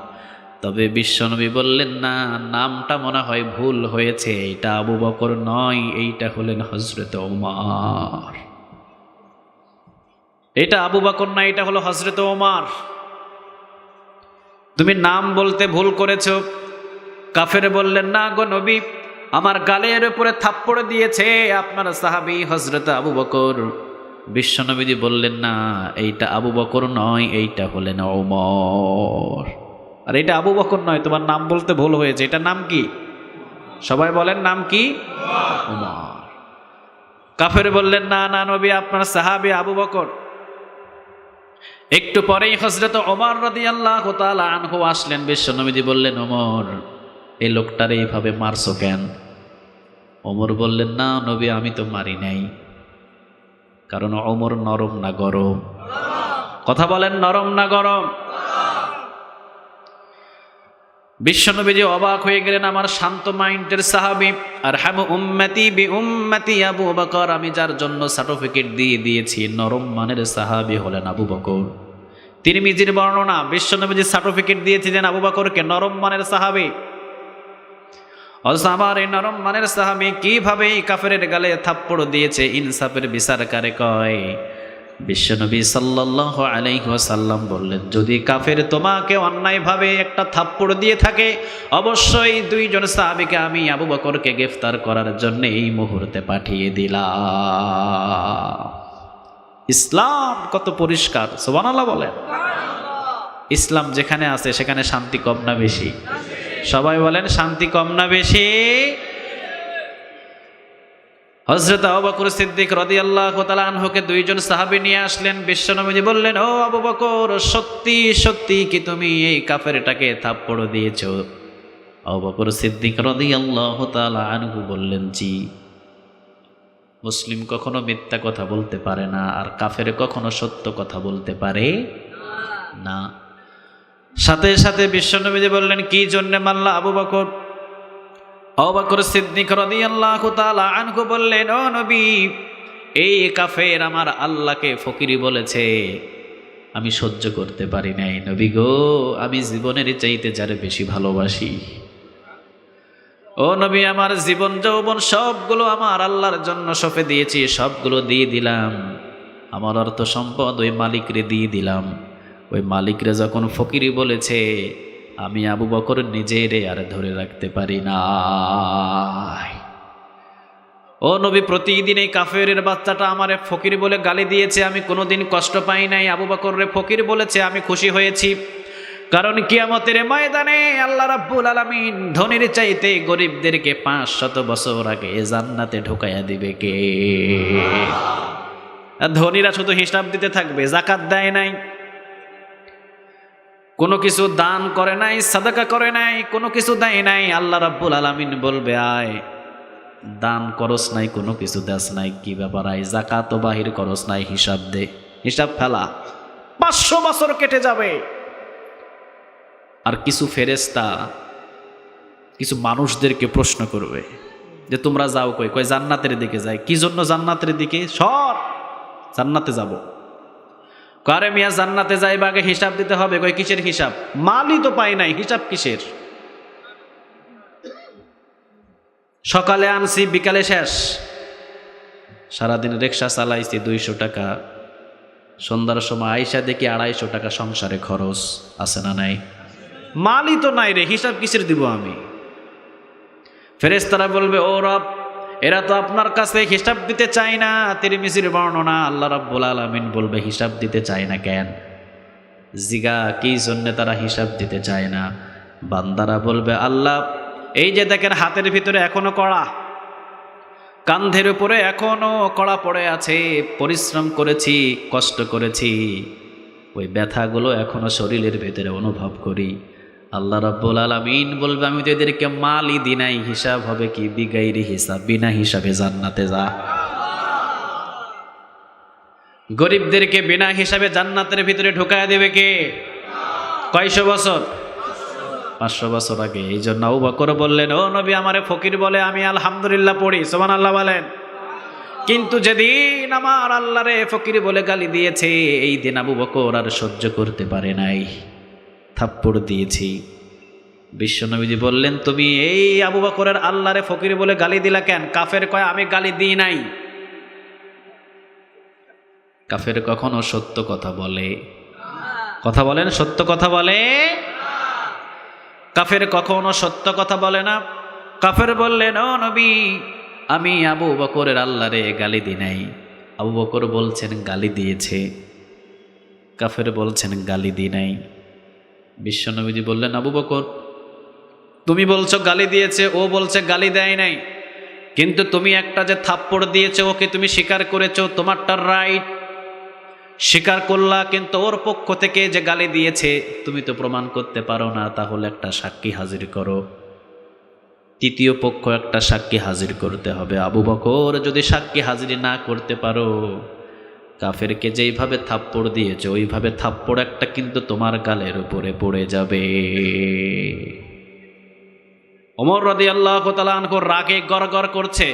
তবে বিশ্বনবী বললেন, না, নামটা মনে হয় ভুল হয়েছে, এটা আবু বকর নয়, এইটা হলেন হযরত ওমর। এটা আবু বকর না, এটা হলো হযরত ওমর। তুমি নাম বলতে ভুল করেছো। কাফের বললেন, না গো নবী, আমার গালের উপরে থাপ্পড় দিয়েছে আপনার সাহাবী হযরত আবু বকর। বিশ্বনবীজি বললেন, না, এইটা আবু বকর নয়, এইটা হলেন ওমর। আর এটা আবু বকর নয়, তোমার নাম বলতে ভুল হয়েছে, এটা নাম কি? সবাই বলেন, নাম কি? ওমর। কাফের বললেন, না না নবী, আপনার সাহাবী আবু বকর। একটু পরেই হযরত ওমর রাদিয়াল্লাহু তাআলা আনহু আসলেন। বিশ্বনবীজি বললেন, ওমর, এই লোকটারে এইভাবে মারছো কেন? ওমর বললেন, না নবী, আমি তো মারি নাই। কারণ ওমর নরম না গরম? কথা বলেন, নরম না গরম? বিশ্বনবীজি অবাক হয়ে গেলেন, আমার শান্ত মাইন্ডের সাহাবী, আরহামু উম্মতি বি উম্মতি আবু বকর, আমি যার জন্য সার্টিফিকেট দিয়ে দিয়েছি নরম মানের সাহাবী হলেন আবু বকর। তিরমিজির বর্ণনা, বিশ্বনবীজি সার্টিফিকেট দিয়েছিলেন আবু বকরকে নরম মানের সাহাবী। আমার এই নরম মানের সাহাবী কিভাবে এই কাফেরের গালে থাপ্পড় দিয়েছে, ইনসাফের বিচার কারে কয়? বিশ্বনবী সাল্লাল্লাহু আলাইহি ওয়াসাল্লাম বললেন, যদি কাফের তোমাকে অন্যায়ভাবে একটা থাপ্পড় দিয়ে থাকে, অবশ্যই দুইজন সাহাবীকে আমি আবু বকরকে গ্রেফতার করার জন্য এই মুহূর্তে পাঠিয়ে দিলাম। ইসলাম কত পরিষ্কার, সুবহানাল্লাহ বলেন। ইসলাম যেখানে আছে সেখানে শান্তি কম না বেশি? সবাই বলেন, শান্তি কম না বেশি? হযরত আবু বকর সিদ্দিক রাদিয়াল্লাহু তাআলা আনহুকে দুইজন সাহাবী নিয়ে আসলেন। বিশ্বনবী বললেন, ও আবু বকর, সত্যি সত্যি কি তুমি এই কাফেরটাকে থাপ্পড় দিয়েছো? আবু বকর সিদ্দিক রাদিয়াল্লাহু তাআলা আনহু বললেন, জি। মুসলিম কখনো মিথ্যা কথা বলতে পারে না, আর কাফের কখনো সত্য কথা বলতে পারে না। সাথে সাথে বিশ্বনবী বললেন, কি জন্য মারলা আবু বকর? আবু বকর সিদ্দিক রাদিয়াল্লাহু তাআলা আনহু বললেন, ও নবী, এই কাফের আমার আল্লাহকে ফকিরি বলেছে, আমি সহ্য করতে পারি নাই। নবী গো, আমি জীবনের চাইতে যারে বেশি ভালোবাসি। ও নবী, আমার জীবন যৌবন সবগুলো আমার আল্লাহর জন্য সঁপে দিয়েছি, সবগুলো দিয়ে দিলাম। আমার অর্থ সম্পদ ওই মালিকরে দিয়ে দিলাম। ওই মালিকরে যখন ফকিরি বলেছে, আমি আবু বকর নিজেরে আর ধরে রাখতে পারি না। ও নবী, প্রতিদিন এই কাফেরের বাচ্চাটা আমারে ফকির বলে গালি দিয়েছে, আমি কোনোদিন কষ্ট পাই নাই। আবু বকর রে ফকির বলেছে, আমি খুশি হয়েছি। কারণ কিয়ামতের ময়দানে আল্লাহ রাব্বুল আলামিন ধনীর চাইতে গরিবদেরকে 500 বছর আগে জান্নাতে ঢোকাইয়া দিবে কে? ধনীরা শুধু হিসাব দিতে থাকবে, যাকাত দেয় নাই, কোনো কিছু দান করে নাই, সাদাকা করে নাই, কোনো কিছু দেয় নাই। আল্লাহ রাব্বুল আলামিন বলবে, আয় দান করস নাই, কোনো কিছু দেস নাই, কি ব্যাপার? আয় যাকাত বাহির করস নাই, হিসাব দে। হিসাব ফেলা। 500 বছর কেটে যাবে। আর কিছু ফেরেশতা কিছু মানুষদেরকে প্রশ্ন করবে যে তোমরা যাও কই? কয় জান্নাতের দিকে যাই। কি জন্য জান্নাতের দিকে? সর, জান্নাতে যাব। কারে মিয়া জান্নাতে যাইবা, আগে হিসাব দিতে হবে। কয় কিসের হিসাব? মালই তো পাই নাই, হিসাব কিসের? সকালে আনছি, বিকালে শেষ। সারাদিন রিকশা চালাইছি 200 টাকা, সন্ধ্যার সময় আইসা দেখি 250 টাকা সংসারে খরচ। আছে না নাই? মালই তো নাই রে, হিসাব কিসের দিব আমি? ফেরেশতারা বলবে, ও রব, এরা তো আপনার কাছে হিসাব দিতে চায় না। তিরমিজির বর্ণনা, আল্লাহ রাব্বুল আলামিন বলবে, হিসাব দিতে চায় না কেন? জিগা, কি জন্য তারা হিসাব দিতে চায় না? বান্দারা বলবে, আল্লাহ, এই যে দেখেন হাতের ভিতরে এখনো কড়া, কান্ধের উপরে এখনো কড়া পড়ে আছে, পরিশ্রম করেছি, কষ্ট করেছি, ওই ব্যথাগুলো এখনো শরীরের ভেতরে অনুভব করি। আল্লাহ রাব্বুল আলামিন বলবে, আমি তো এদেরকে মালই দিই নাই, হিসাব হবে কি বিগাইরি হিসাব, বিনা হিসাবে জান্নাতে যা। গরিবদেরকে বিনা হিসাবে জান্নাতের ভিতরে ঢুকায় দেবে কে? কয়শো বছর? 500 বছর আগে। এই জন্য আবু বকর বললেন, ও নবী, আমারে ফকির বলে আমি আলহামদুলিল্লাহ পড়ি, সুবহানাল্লাহ বলেন। কিন্তু যেদিন আমার আল্লাহরে ফকির বলে গালি দিয়েছে, এই দিন আবু বকর আর সহ্য করতে পারে নাই, থাপ্পড় দিয়েছি। বিশ্বনবীজি বললেন, তুমি এই আবু বকরের আল্লাহরে ফকির বলে গালি দিলা কেন? কাফের কয় আমি গালি দিই নাই। কাফের কখনো সত্য কথা বলে? কথা বলেন, সত্য কথা বলে? কাফের কখনো সত্য কথা বলে না। কাফের বললেন, ও নবী, আমি আবু বকরের আল্লাহরে গালি দিই নাই। আবু বকর বলছেন গালি দিয়েছে, কাফের বলছেন গালি দিই নাই। বিশ্বনবীজি বললেন, আবু বকর, তুমি বলছো গালি দিয়েছে, ও বলছে গালি দেয় নাই, কিন্তু তুমি একটা যে থাপ্পড় দিয়েছো ওকে তুমি স্বীকার করেছো, তোমারটা রাইট, স্বীকার করলা, কিন্তু ওর পক্ষ থেকে যে গালি দিয়েছে তুমি তো প্রমাণ করতে পারো না, তাহলে একটা সাক্ষী হাজির করো। তৃতীয় পক্ষ একটা সাক্ষী হাজির করতে হবে। আবু বকর যদি সাক্ষী হাজির না করতে পারো, কাফেরকে যেইভাবে থাপ্পড় দিয়েছে ওইভাবে থাপ্পড় একটা কিন্তু তোমার গালের উপরে পড়ে যাবে। ওমর রাদিয়াল্লাহু তাআলা আনহু রাগে গড়গড় করছে।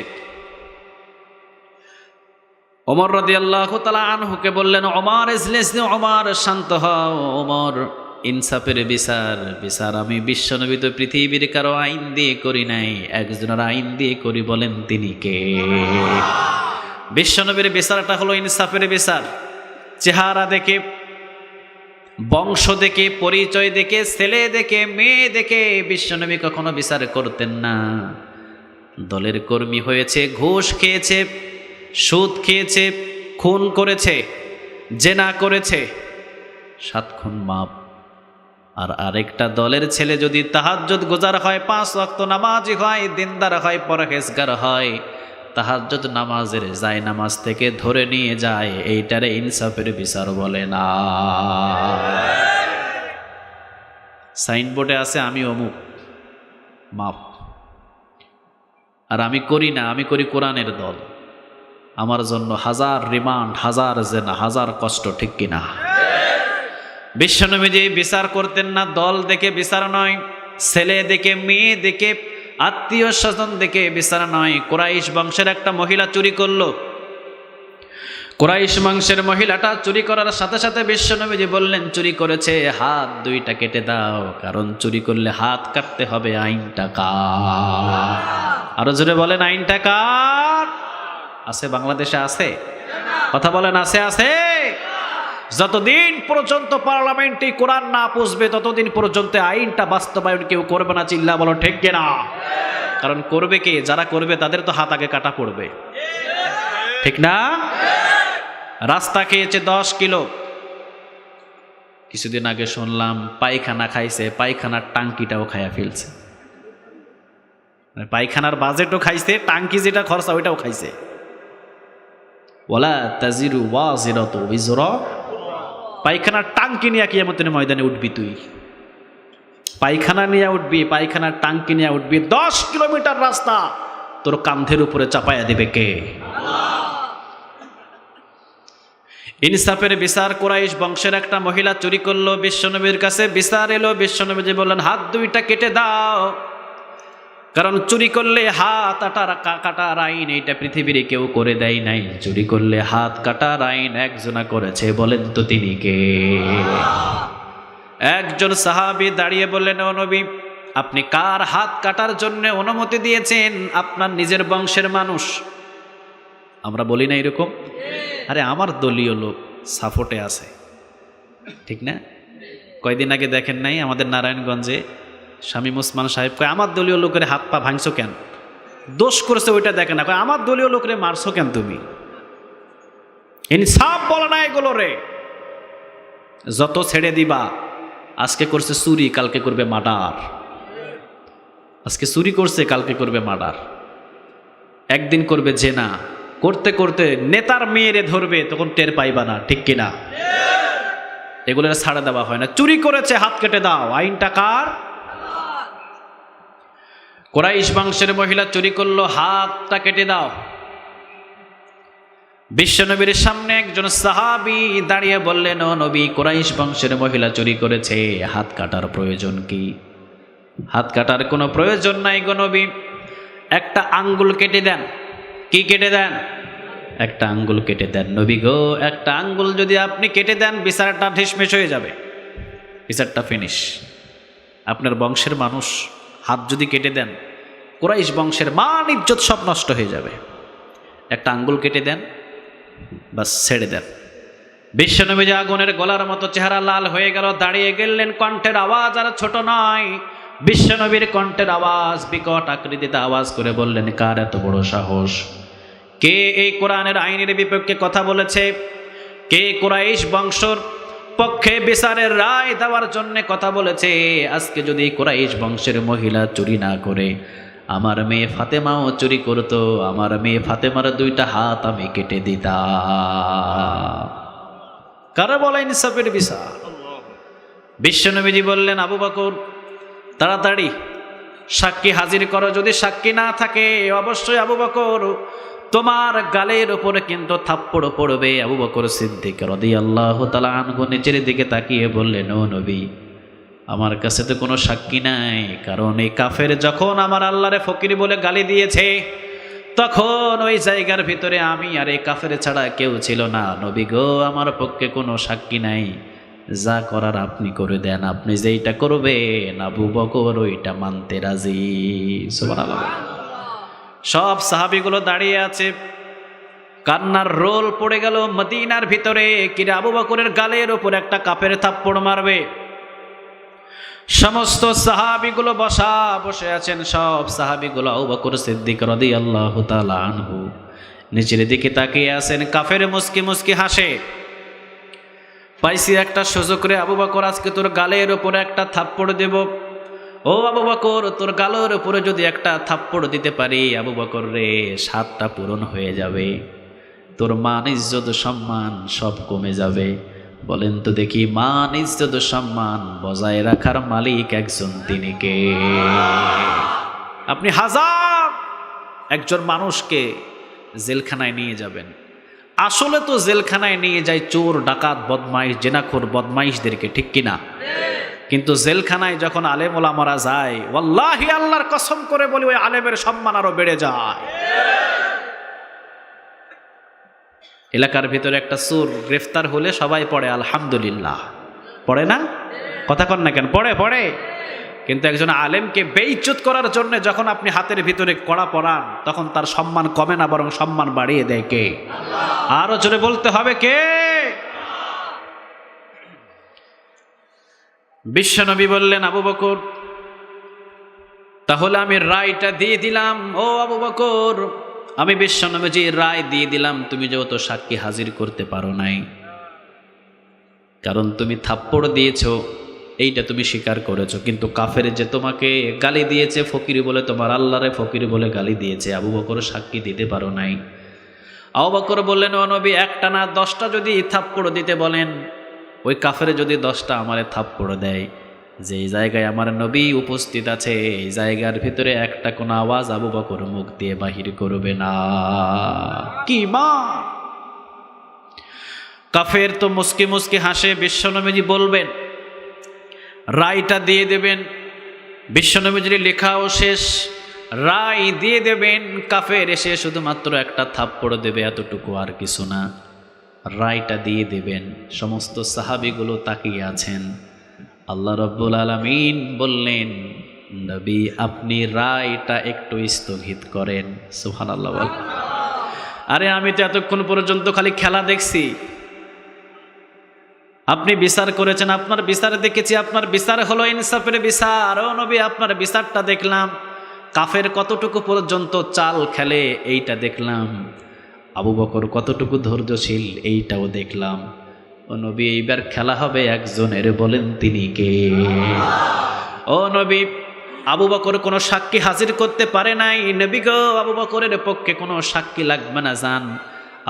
ওমর রাদিয়াল্লাহু তাআলা আনহুকে বললেন, ওমর ইজলিস, ওমর শান্ত হও, ওমর ইনসাফের বিচার আমি বিশ্বনবী তো পৃথিবীর কারো আইন দিয়ে করি নাই, একজনের আইন দিয়ে করি, বলেন তিনি কে? বিশ্বনবীর বিচারটা হলো ইনসাফের বিচার। চেহারা দেখে, বংশ দেখে, পরিচয় দেখে, ছেলে দেখে, মেয়ে দেখে বিশ্বনবী কখনো বিচার করতেন না। দলের কর্মী হয়েছে, ঘুষ খেয়েছে, সুদ খেয়েছে, খুন করেছে, জেনা করেছে, 7 খুন মাপ। আর আরেকটা দলের ছেলে যদি তাহাজ্জুদ গুজার হয়, 5 ওয়াক্ত নামাজি হয়, দিনদার হয়, পরহেজগার হয়, তাহাজ্জুদ নামাজের যায় নামাজ থেকে ধরে নিয়ে যায়, এইটারে ইনসাফের বিচার বলে না। সাইনবোর্ডে আছে আমি অমুক, মাপ, আর আমি করি না, আমি করি কোরআনের দল, আমার জন্য 1000 রিমান্ড, 1000 জেনা, 1000 কষ্ট, ঠিক কিনা? বিশ্বনবী যে বিচার করতেন না, দল দেখে বিচার নয়, ছেলে দেখে, মেয়ে দেখে, আত্মীয় স্বজন দেখে বিচার নয়। কুরাইশ বংশের একটা মহিলা চুরি করলো, কুরাইশ বংশের মহিলাটা চুরি করার সাথে সাথে বিশ্বনবীজি বললেন, চুরি করেছে, হাত 2টা কেটে দাও, কারণ চুরি করলে হাত কাটতে হবে, আইনটা কার? আরো জোরে বলেন, আইনটা কার? আছে বাংলাদেশে? আছে? কথা বলেন, আছে? আছে। যতদিন পর্যন্ত পার্লামেন্টে কোরআন না পুষবে ততদিন পর্যন্ত আইনটা বাস্তবায়ন কেউ করবে না। চিল্লা বলো ঠিক কিনা? কারণ করবে কে? যারা করবে তাদের তো হাত আগে কাটা পড়বে, ঠিক না? রাস্তা খেয়েছে 10 কিলো, কিছুদিন আগে শুনলাম পায়খানা খাইছে, পায়খানার টাঙ্কিটাও খাইয়া ফেলছে। পায়খানার বাজেটও খাইছে, টাঙ্কি যেটা খরচা ওইটাও খাইছে। ওয়ালা তাজিরু ওয়াজিরাতু বিজরা, পায়খানার টাঙ্কি নিয়ে কিয়ামতের ময়দানে উঠবি তুই। পায়খানা নিয়ে উঠবি, পায়খানার টাঙ্কি নিয়ে উঠবি, 10 কিলোমিটার রাস্তা তোর কাঁধের উপরে চাপাইয়া দিবে কে? ইনসাফের বিচার। কুরাইশ বংশের একটা মহিলা চুরি করলো, বিশ্বনবীর কাছে বিচার এলো। বিশ্বনবী বললেন, হাত 2টা কেটে দাও, কারণ চুরি করলে হাত কাটার আইন এইটা পৃথিবীর কেউ করে দেয় নাই। চুরি করলে হাত কাটার আইন একজনা করেছে, বলেন তো তিনি কে? একজন সাহাবী দাঁড়িয়ে বললেন, ও নবী, আপনি কার হাত কাটার জন্য অনুমতি দিয়েছেন? আপনার নিজের বংশের মানুষ। আমরা বলি না এরকম? আরে আমার দলীয় লোক সাপোর্টে আছে, ঠিক না? কয়দিন আগে দেখেন নাই আমাদের নারায়ণগঞ্জে শামীম ওসমান সাহেব কয়, আমার দলীয় লোকের হাত পা ভাঙছো কেন? দোষ করেছে ওইটা দেখে না, কয় আমার দলীয় লোকের মারছো কেন তুমি? ইনসাফ বলে না এগুলো রে। যত ছেড়ে দিবা, আজকে করছে চুরি, কালকে করবে মার্ডার। আজকে চুরি করছে, কালকে করবে মার্ডার। একদিন করবে জেনা, করতে করতে নেতার মেয়েরে ধরবে, তখন টের পাইবা না, ঠিক কিনা? এগুলো ছাড়া দেওয়া হয় না। চুরি করেছে, হাত কেটে দাও, আইনটা কার? কুরাইশ বংশের মহিলা চুরি করলো, হাতটা কেটে দাও। বিশ্বনবীর সামনে একজন সাহাবী দাঁড়িয়ে বললেন, ও নবী, কুরাইশ বংশের মহিলা চুরি করেছে, হাত কাটার প্রয়োজন কি? হাত কাটার কোনো প্রয়োজন নাই গো নবী, একটা আঙ্গুল কেটে দেন। কি কেটে দেন? একটা আঙ্গুল কেটে দেন নবী গো। একটা আঙ্গুল যদি আপনি কেটে দেন, বিচারটা ঢিসমিস হয়ে যাবে, বিচারটা ফিনিশ। আপনার বংশের মানুষ হাত যদি কেটে দেন, কুরাইশ বংশের মান ইজ্জত সব নষ্ট হয়ে যাবে। একটা আঙ্গুল কেটে দেন, বাস ছেড়ে দেন। বিশ্বনবী যে আগুনের গলার মতো চেহারা লাল হয়ে গেল, দাঁড়িয়ে গেলেন। কণ্ঠের আওয়াজ আর ছোট নয়, বিশ্বনবীর কণ্ঠের আওয়াজ বিকট আকৃতিতে আওয়াজ করে বললেন, কার এত বড় সাহস? কে এই কোরআনের আইনের বিপক্ষে কথা বলেছে? কে কুরাইশ বংশের পক্ষে বিচারের রায় দেওয়ার জন্য কথা বলেছে? আজকে যদি কুরাইশ বংশের মহিলা চুরি না করে, আমার মেয়ে ফাতেমাও চুরি করতো, আমার মেয়ে ফাতেমার দুইটা হাত আমি কেটে দিতাম। কারা বলে ইনসাফের বিচার? বিশ্বনবীজি বললেন, আবু বকর তাড়াতাড়ি সাক্ষী হাজির করো। যদি সাক্ষী না থাকে, অবশ্যই আবু বকর তোমার গালের উপরে কিন্তু থাপ্পড় পড়বে। আবু বকর সিদ্দিক রাদিয়াল্লাহু তাআলা আনহু নিচের দিকে তাকিয়ে বললেন, ও নবী, আমার কাছে তো কোনো সাক্ষী নাই, কারণ এই কাফের যখন আমার আল্লাহরে ফকির বলে গালি দিয়েছে, তখন ওই জায়গার ভিতরে আমি আর এই কাফের ছাড়া কেউ ছিল না। নবী গো, আমার পক্ষে কোনো সাক্ষী নাই, যা করার আপনি করে দেন। আপনি যেইটা করবেন আবু বকর ওইটা মানতে রাজি। সুবহানাল্লাহ। সব সাহাবীগুলো দাঁড়িয়ে আছে, কান্নার রোল পড়ে গেল মদিনার ভিতরে। কিরে, আবু বকরের গালের উপর একটা কাফের থাপ্পড় মারবে। সমস্ত সাহাবীগুলো বসে আছেন। সব সাহাবীগুলো আবু বকর সিদ্দিক রাদিয়াল্লাহু তাআলা আনহু নিচের দিকে তাকিয়ে আছেন। কাফের মুস্কি মুস্কি হাসে। পাইছি একটা সুযোগ রে আবু বকর, আজকে তোর গালের উপরে একটা থাপ্পড় দেব। ও আবু বকর, তোর গালের উপরে যদি একটা থাপ্পড় দিতে পারি, আবু বকর রে, 7টা পূরণ হয়ে যাবে, তোর মান ইজ্জত সম্মান সব কমে যাবে। বলেন তো দেখি, মান ইজ্জত সম্মান বজায় রাখার মালিক একজন, তিনি কে? আপনি হাজার একজন মানুষকে জেলখানায় নিয়ে যাবেন, আসলে তো জেলখানায় নিয়ে যায় চোর, ডাকাত, বদমাইশ, জেনাখোর বদমাইশদেরকে, ঠিক কিনা? কিন্তু জেলখানায় যখন আলেম ওলামারা যায়, ওয়াল্লাহি আল্লাহর কসম করে বলি, ওই আলেমের সম্মান আরো বেড়ে যায়। এলাকার ভিতরে একটা চোর গ্রেফতার হলে সবাই পড়ে আলহামদুলিল্লাহ, পড়ে না? কথা কন না কেন? পড়ে। কিন্তু একজন আলেমকে বেইজ্জত করার জন্য যখন আপনি হাতের ভিতরে কড়া পরান, তখন তার সম্মান কমে না, বরং সম্মান বাড়িয়ে দেয় কে? আরো জোরে বলতে হবে, কে? বিশ্বনবী বললেন, আবু বকর, তাহলে আমি রায়টা দিয়ে দিলাম। ও আবু বকর, আমি বিশ্বনবীজি রায় দিয়ে দিলাম, তুমি যেহেতু সাক্ষী হাজির করতে পারো নাই, কারণ তুমি থাপ্পড় দিয়েছো, এইটা তুমি স্বীকার করেছো, কিন্তু কাফের যে তোমাকে গালি দিয়েছে ফকির বলে, তোমার আল্লাহরে ফকির বলে গালি দিয়েছে, আবু বকর সাক্ষী দিতে পারো নাই। আবু বকর বললেন, ও নবী, একটা না 10টা যদি থাপ্পড় দিতে বলেন, ওই কাফের যদি 10টা আমারে থাপ্পড় দেয়, যে জায়গায় আমার নবী উপস্থিত আছে, এই জায়গার ভিতরে একটা কোনো আওয়াজ আবু বকর মুখ দিয়ে বাহির করবে না। কি মা! কাফের তো মুস্কি মুস্কি হাসে। বিশ্বনবীজি বলবেন, রায়টা দিয়ে দেবেন। বিশ্বনবীজির লেখাও শেষ, রায় দিয়ে দেবেন। কাফের এসে শুধুমাত্র একটা থাপ্পড় দেবে, এতটুকু, আর কিছু না। রায়টা দিয়ে দেবেন। সমস্ত সাহাবীগুলো তাকিয়ে আছেন। আল্লাহ রাব্বুল আলামিন বললেন, নবী, আপনি রায়টা একটু স্থগিত করেন। সুবহানাল্লাহ। আরে আমি তো এতক্ষণ পর্যন্ত খালি খেলা দেখছি, আপনি বিচার করেছেন, আপনার বিচার দেখেছি, আপনার বিচার হলো ইনসাফের বিচার। ও নবী, আপনার বিচারটা দেখলাম। কাফের কতটুকু পর্যন্ত চাল খেলে এইটা দেখলাম, আবু বকর কতটুকু ধৈর্যশীল এইটাও দেখলাম। ও নবী, এইবার খেলা হবে একজনের, বলেন তিনি কে? ও নবী, আবু বকর কোনো সাক্ষী হাজির করতে পারে নাই। নবী গো, আবু বকরের পক্ষে কোনো সাক্ষী লাগবে না, যান।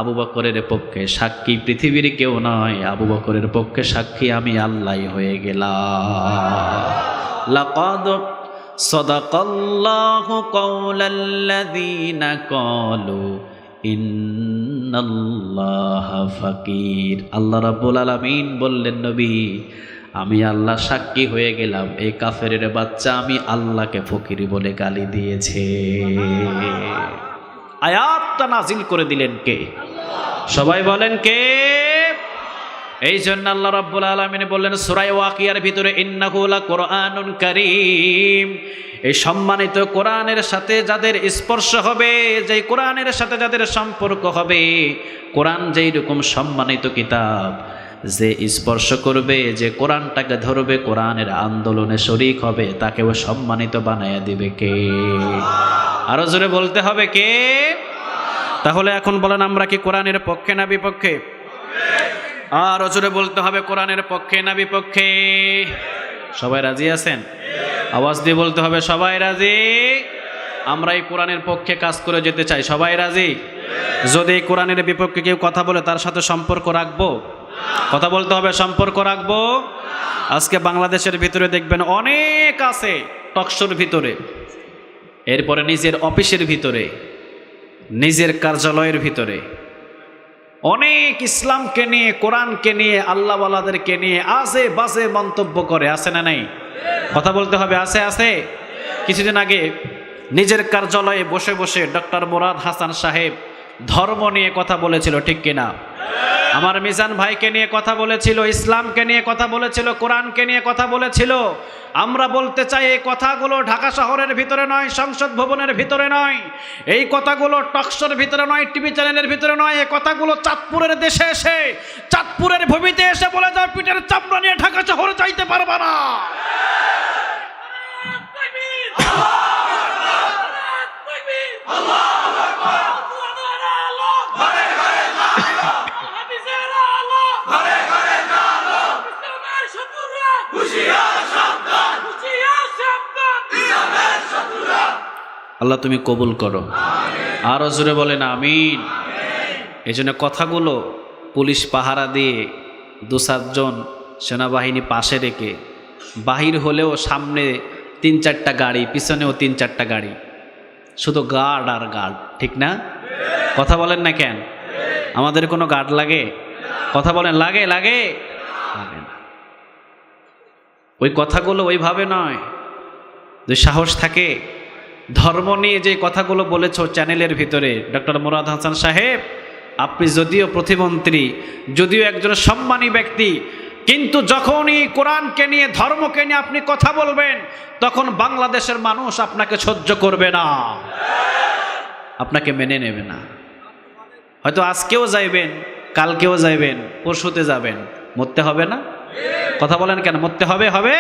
আবু বকরের পক্ষে সাক্ষী পৃথিবীর কেউ নয়, আবু বকরের পক্ষে সাক্ষী আমি আল্লাহই হয়ে গেলাম। লাকাদ সাদাকাল্লাহু কাওলাল্লাযীনা ক্বালু ইন্নাল্লাহা ফাকির। আল্লাহ রাব্বুল আলামিন বললেন, নবী আমি আল্লাহ সাক্ষী হয়ে গেলাম, এই কাফেরের বাচ্চা আমি আল্লাহকে ফকির বলে গালি দিয়েছে। আয়াতটা নাজিল করে দিলেন কে? সবাই বলেন কে? এই জন্য আল্লাহ রাব্বুল আলামিন বললেন সূরা ওয়াকিয়ার ভিতরে, ইন্নাহু লাকুরআনুন কারীম। এই সম্মানিত কোরআনের সাথে যাদের স্পর্শ হবে, যেই কোরআনের সাথে যাদের সম্পর্ক হবে, কোরআন যেই রকম সম্মানিত কিতাব, যে স্পর্শ করবে, যে কোরআনটাকে ধরবে, কোরআনের আন্দোলনে শরীক হবে, তাকেও সম্মানিত বানায়া দিবে কে? আরো জোরে বলতে হবে কে? তাহলে এখন বলেন, আমরা কি কোরআনের পক্ষে না বিপক্ষে? আরো জোরে বলতে হবে, কোরআনের পক্ষে না বিপক্ষে? সবাই রাজি আছেন? আওয়াজ দিয়ে বলতে হবে, সবাই রাজি? আমরা এই কোরআনের পক্ষে কাজ করে যেতে চাই, সবাই রাজি? যদি এই কোরআনের বিপক্ষে কেউ কথা বলে, তার সাথে সম্পর্ক রাখবো? কথা বলতে হবে, সম্পর্ক রাখবো। আজকে বাংলাদেশের ভিতরে দেখবেন অনেক আছে টকশোর ভিতরে, এরপরে নিজের অফিসের ভিতরে, নিজের কার্যালয়ের ভিতরে অনেক ইসলামকে নিয়ে, কোরআনকে নিয়ে, আল্লাহওয়ালাদেরকে নিয়ে আজে বাজে মন্তব্য করে, আছে না নাই? কথা বলতে হবে, আছে আছে। কিছুদিন আগে নিজের কার্যালয়ে বসে বসে ডক্টর মুরাদ হাসান সাহেব ধর্ম নিয়ে কথা বলেছিল, ঠিক কিনা? আমার মিজান ভাইকে নিয়ে কথা বলেছিল, ইসলামকে নিয়ে কথা বলেছিল, কোরআনকে নিয়ে কথা বলেছিল। আমরা বলতে চাই, এই কথাগুলো ঢাকা শহরের ভিতরে নয়, সংসদ ভবনের ভিতরে নয়, এই কথাগুলো টকশোর ভিতরে নয়, টিভি চ্যানেলের ভিতরে নয়, এই কথাগুলো চাঁদপুরের দেশে এসে, চাঁদপুরের ভূমিতে এসে বলে যাও, পিঠের চামড়া নিয়ে ঢাকা শহরে যাইতে পারবা না। আল্লাহ তুমি কবুল করো, আরো জোরে বলেন আমিন। এই জন্য কথাগুলো পুলিশ পাহারা দিয়ে 2-7 সেনাবাহিনী পাশে রেখে, বাহির হলেও সামনে 3-4টা গাড়ি, পিছনেও 3-4টা গাড়ি, শুধু গার্ড আর গার্ড, ঠিক না? কথা বলেন না কেন? আমাদের কোনো গার্ড লাগে? কথা বলেন, লাগে? লাগে লাগে না। ওই কথাগুলো ওইভাবে নয়, যে সাহস থাকে ধর্ম নিয়ে যে কথাগুলো বলেছ চ্যানেলের ভিতরে, ডক্টর মুরাদ হাসান সাহেব, আপনি যদিও প্রতিমন্ত্রী, যদিও একজন সম্মানী ব্যক্তি, কিন্তু যখনই কোরআনকে নিয়ে, ধর্মকে নিয়ে আপনি কথা বলবেন, তখন বাংলাদেশের মানুষ আপনাকে সহ্য করবে না, আপনাকে মেনে নেবে না। হয়তো আজকেও যাইবেন, কালকেও যাইবেন, পরশুতে যাবেন, মরতে হবে না? কথা বলেন কেন? মরতে হবে, হবে।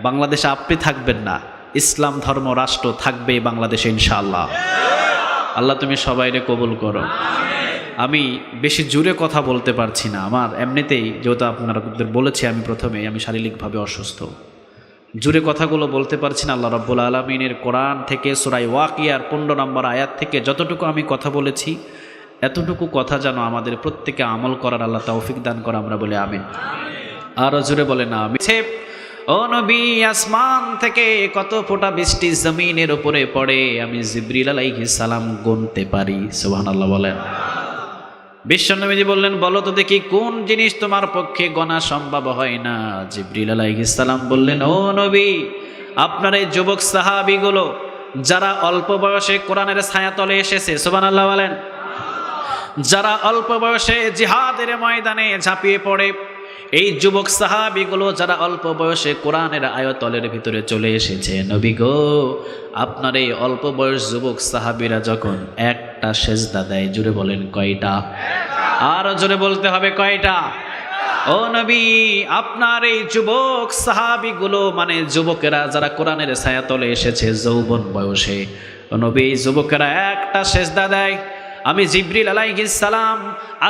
বাংলাদেশে আপনি থাকবেন না, ইসলাম ধর্ম রাষ্ট্র থাকবে বাংলাদেশে ইনশাআল্লাহ। আল্লাহ তুমি সবাইরে কবুল করো। আমি বেশি জোরে কথা বলতে পারছি না, আমার এমনিতেই, যেহেতু আপনাদের বলেছি আমি প্রথমে, আমি শারীরিকভাবে অসুস্থ, জোরে কথাগুলো বলতে পারছি না। আল্লাহ রাব্বুল আলামিনের কোরআন থেকে সূরা ওয়াকিয়ার 15 নম্বর আয়াত থেকে যতটুকু আমি কথা বলেছি, এতটুকু কথা যেন আমাদের প্রত্যেকে আমল করার আল্লাহ তৌফিক দান করে, আমরা বলে আমিন। আরো জোরে বলে না আমি। ও নবী, আসমান থেকে কত ফোঁটা বৃষ্টি জমিনের উপরে পড়ে, আমি জিবরিল আলাইহিস সালাম গুনতে পারি। সুবহানাল্লাহ বলেন। বিশ্বনবীজি বললেন, বলো তো দেখি কোন জিনিস তোমার পক্ষে গণা সম্ভব হয় না? জিবরিল আলাইহিস সালাম বললেন, ও নবী, আপনার এই যুবক সাহাবীগুলো যারা অল্প বয়সে কোরআনের ছায়াতলে এসেছে, সুবহানাল্লাহ বলেন, যারা অল্প বয়সে জিহাদের ময়দানে ঝাঁপিয়ে পড়ে, এই যুবক সাহাবীগুলো যারা অল্প বয়সে কোরআনের আয়াতলের ভিতরে চলে এসেছে, নবী গো, আপনার এই অল্প বয়স যুবক সাহাবীরা যখন একটা সেজদা দেয়, জোরে বলেন কয়টা? আরো জোরে বলতে হবে, কয়টা? ও নবী, আপনার এই যুবক সাহাবীগুলো, মানে যুবকেরা যারা কোরআনের ছায়াতলে এসেছে যৌবন বয়সে, নবী, যুবকেরা একটা সেজদা দেয়, আমি জিবরিল আলাইহিস সালাম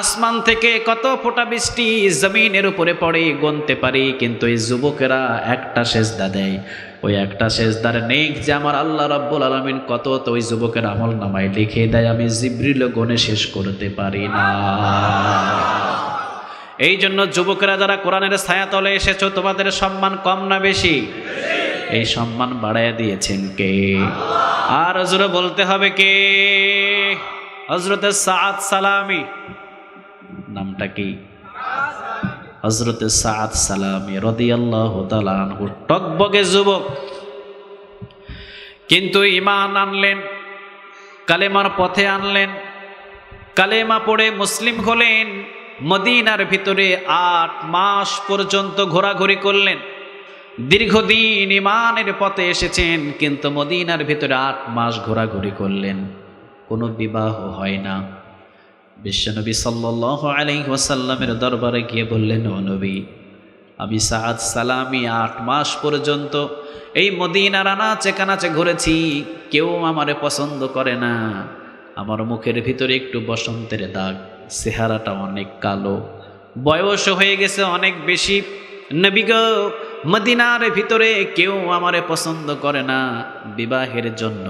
আসমান থেকে কত ফোঁটা বৃষ্টি জমিনের উপরে পড়ে গুনতে পারি, কিন্তু এই যুবকেরা একটা সেজদা দেয়, ওই একটা সেজদার নেক যে আমার আল্লাহ রাব্বুল আলামিন কত, তো ওই যুবকের আমল নামায় লিখে দেয়, আমি জিবরিল গুনে শেষ করতে পারি না। এই জন্য যুবকেরা যারা কোরআনের ছায়াতলে এসেছো, তোমাদের সম্মান কম না বেশি? এই সম্মান বাড়ায় দিয়েছেন কে? আর জোরে বলতে হবে কে? হযরতে সাআদ সালামি। নামটা কি? হযরতে সাআদ সালামি রাদিয়াল্লাহু তাআলা আনহু, টকবগে যুবক, কিন্তু ঈমান আনলেন, কালেমার পথে আনলেন, কালেমা পড়ে মুসলিম হলেন। মদিনার ভিতরে 8 মাস পর্যন্ত ঘোরাঘুরি করলেন। দীর্ঘদিন ঈমানের পথে এসেছেন, কিন্তু মদিনার ভিতরে 8 মাস ঘোরাঘুরি করলেন, কোনো বিবাহ হয় না। বিশ্বনবী সাল্লাল্লাহু আলাইহি ওয়াসাল্লামের দরবারে গিয়ে বললেন, ও নবী, আমি সাআদ সালামি 8 মাস পর্যন্ত এই মদিনার আনাচে কানাচে ঘুরেছি, কেউ আমারে পছন্দ করে না। আমার মুখের ভিতরে একটু বসন্তের দাগ, চেহারাটা অনেক কালো, বয়স হয়ে গেছে অনেক বেশি। নবী গো, মদিনার ভিতরে কেউ আমারে পছন্দ করে না, বিবাহের জন্য।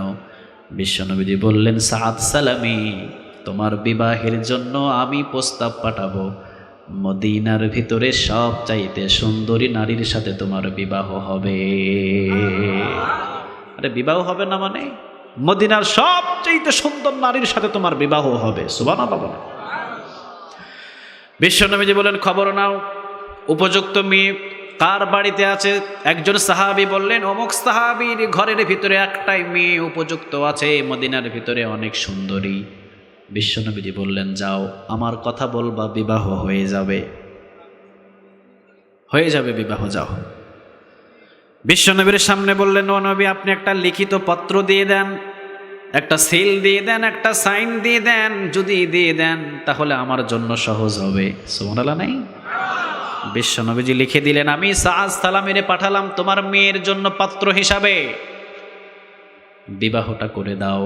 বিশ্বনবীজি বললেন, সাআদ সালামি, তোমার বিবাহের জন্য আমি প্রস্তাব পাঠাবো। মদিনার ভিতরে সব চাইতে সুন্দরী নারীর সাথে তোমার বিবাহ হবে। আরে বিবাহ হবে না মানে? মদিনার সব চাইতে সুন্দর নারীর সাথে তোমার বিবাহ হবে। সুবহানাল্লাহ বলেন। বিশ্বনবীজি বলেন, খবর নাও, উপযুক্ত মেয়ে কার বাড়িতে আছে? একজন সাহাবী বললেন, অমুক সাহাবীর ঘরের ভিতরে একটাই মেয়ে উপযুক্ত আছে, মদিনার ভিতরে অনেক সুন্দরী। বিশ্বনবীজি বললেন, যাও, আমার কথা বলবা, বিবাহ হয়ে যাবে, হয়ে যাবে বিবাহ, যাও। বিশ্বনবীর সামনে বললেন, ও নবী, আপনি একটা লিখিত পত্র দিয়ে দেন, একটা সিল দিয়ে দেন, একটা সাইন দিয়ে দেন। যদি দিয়ে দেন তাহলে আমার জন্য সহজ হবে। সুবহানাল্লাহ নাই? বিশ্বনবীজি লিখে দিলেন, আমি সাআদ সালামিরে পাঠালাম তোমার মেয়ের জন্য পাত্র হিসাবে, বিবাহটা করে দাও।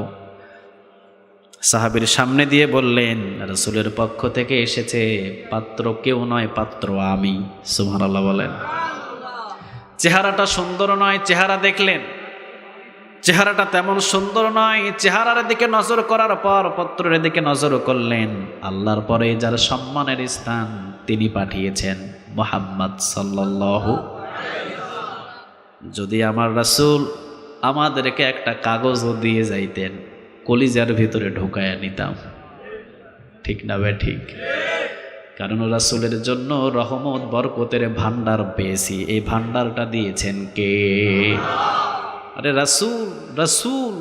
সাহাবীর সামনে দিয়ে বললেন, রাসূলের পক্ষ থেকে এসেছে, পাত্র কেউ নয়, পাত্র আমি। সুবহানাল্লাহ বলেন। চেহারাটা সুন্দর নয়, চেহারা দেখলেন, চেহারাটা তেমন সুন্দর নয়। চেহারার দিকে নজর করার পর পত্রের দিকে নজর করলেন। আল্লাহর পরে যার সম্মানের স্থান, তিনি পাঠিয়েছেন মুহাম্মদ সাল্লাল্লাহু। যদি আমার রাসূল আমাদেরকে একটা কাগজও দিয়ে যাইতেন, কলিজার ভিতরে ঢোকায়া নিতাম। ঠিক না বে ঠিক? কারণ রাসূলের জন্য রহমত বরকতের ভান্ডার পেয়েছি। এই ভান্ডারটা দিয়েছেন কে? আরে রাসূল, রাসূল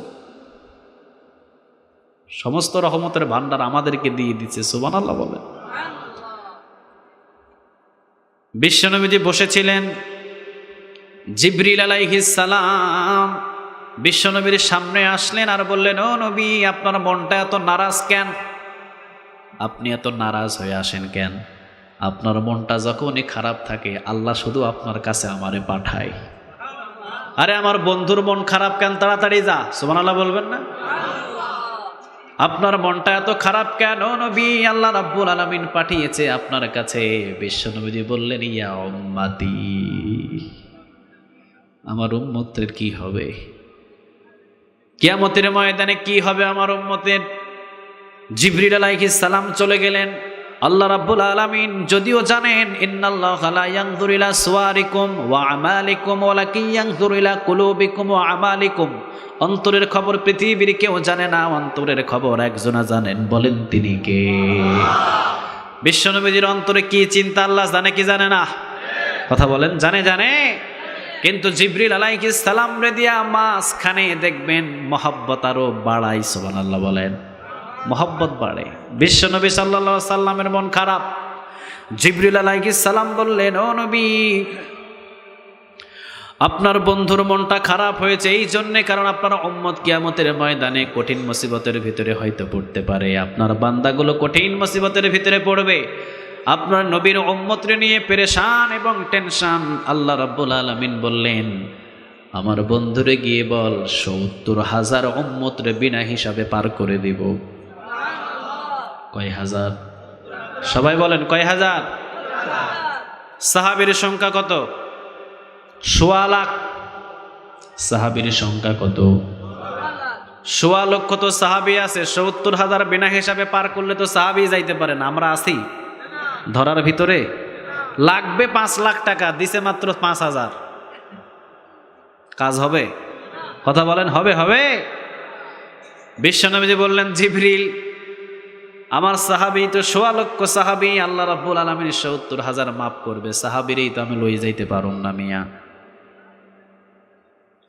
সমস্ত রহমতের ভান্ডার আমাদেরকে দিয়ে দিচ্ছে। সুবহানাল্লাহ বলেন। বিশ্বনবীজি বসেছিলেন, জিবরিল আলাইহিস সালাম বিশ্বনবীর সামনে আসলেন আর বললেন, ও নবী, আপনার মনটা এত নারাজ কেন? আপনি এত নারাজ হয়ে আসেন কেন? আপনার মনটা যখনই খারাপ থাকে, আল্লাহ শুধু আপনার কাছে আমারে পাঠায়। আরে আমার বন্ধুর মন খারাপ কেন? তাড়াতাড়ি যা। সুবহানাল্লাহ বলবেন না? আপনার মনটা এত খারাপ কেন? নবী, আল্লাহ রাব্বুল আলামিন পাঠিয়েছে আপনার কাছে। বিশ্বনবীজি বললেন, ইয়া উম্মতি, আমার উম্মতের কি হবে? কিয়ামতের ময়দানে কি হবে আমার উম্মতের? জিবরিল আলাইহিস সালাম চলে গেলেন। আল্লাহ রাব্বুল আলামিন যদিও জানেন, ইন্নাল্লাহা লা ইয়ানজুরু ইলা সুওয়ারিকুম ওয়া আমালিকুম ওয়ালাকিন ইয়ানজুরু ইলা কুলুবিকুম ওয়া আমালিকুম। অন্তরের খবর পৃথিবীর কেউ জানে না, অন্তরের খবর একজনা জানেন। বলেন তিনি কে? বিশ্বনবীর অন্তরে কি চিন্তা আল্লাহ জানে কি জানে না? কথা বলেন। জানে, জানে। কিন্তু জিবরিল আলাইহিস সালাম রে দিয়া মাঝখানে দেখবেন মহব্বত আরো বাড়াই। সুবহানাল্লাহ বলেন। মহব্বত বাড়ে। বিশ্বনবী সাল্লাল্লাহু আলাইহি সাল্লামের মন খারাপ। জিবরিল আলাইহিস সালাম বললেন, ও নবী, আপনার বন্ধুর মনটা খারাপ হয়েছে এই জন্যে, কারণ আপনার উম্মত কিয়ামতের ময়দানে কঠিন মুসিবতের ভিতরে হয়তো পড়তে পারে। আপনার বান্দাগুলো কঠিন মুসিবতের ভিতরে পড়বে। আপনার নবীর উম্মতরে নিয়ে পেরেশান এবং টেনশন। আল্লাহ রাব্বুল আলামিন বললেন, আমার বন্ধুরে গিয়ে বল ৭০,০০০ উম্মতরে বিনা হিসাবে পার করে দিব। কয় হাজার? সবাই বলেন কয় হাজার? সাহাবীর সংখ্যা কত? ১৬ লাখ। সাহাবীর সংখ্যা কত? ১৬ লক্ষ। তো সাহাবী আছে ৭০,০০০, বিনা হিসাবে পার করলে তো সাহাবী যাইতে পারে না। আমরা আছি ধরার ভিতরে? লাগবে ৫ লাখ টাকা, দিছে মাত্র ৫,০০০। কাজ হবে? কথা বলেন হবে? হবে। বিশ্বনবীজি বললেন, জিবরিল আমার সাহাবী তো ১৬ লক্ষ সাহাবী, আল্লাহ রাব্বুল আলামিন ৭০,০০০ মাফ করবে, সাহাবীরই তো আমি লই যাইতে পারুম না মিয়া,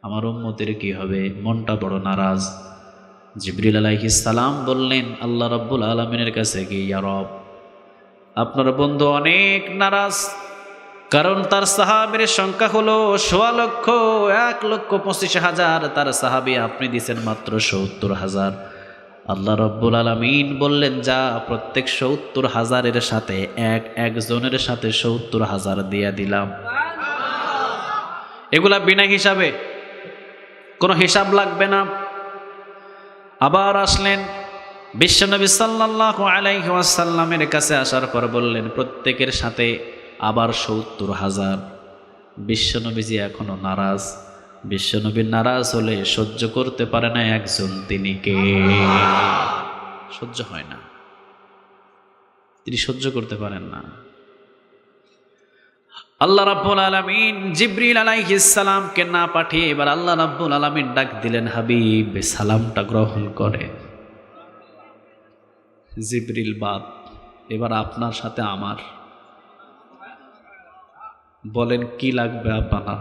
আমার উম্মতের কি হবে? মনটা বড় নারাজ। জিবরিল আলাইহিস সালাম বললেন আল্লাহ রাব্বুল আলামিনের কাছে কি, ইয়া রব, আপনার বন্ধু অনেক নারাজ, কারণ তার সাহাবীর সংখ্যা হলো ১৬ লক্ষ, ১,২৫,০০০ তার সাহাবী, আপনি দিছেন মাত্র ৭০,০০০। আল্লাহ রাব্বুল আলামিন বললেন, যা প্রত্যেক ৭০,০০০-এর সাথে একজনের সাথে ৭০,০০০ দিয়া দিলাম। এগুলা বিনা হিসাবে, কোনো হিসাব লাগবে না। আবার আসলেন বিশ্বনবী সাল্লাল্লাহু আলাইহি ওয়াসাল্লামের কাছে, আসার পর বললেন প্রত্যেকের সাথে আবার ৭০,০০০। বিশ্বনবীজি এখনো নারাজ। বিশ্বনবী নারাজ হলে সহ্য করতে পারে না একজন, তিনি কে? সহ্য হয় না, তিনি সহ্য করতে পারেন না। আল্লাহ রাব্বুল আলামিন জিবরিল আলাইহিস সালামকে না পাঠিয়ে এবার আল্লাহ রাব্বুল আলামিন ডাক দিলেন, হাবিব সালামটা গ্রহণ করে। জিবরিল বাদ, এবার আপনার সাথে আমার, বলেন কি লাগবে আপনার,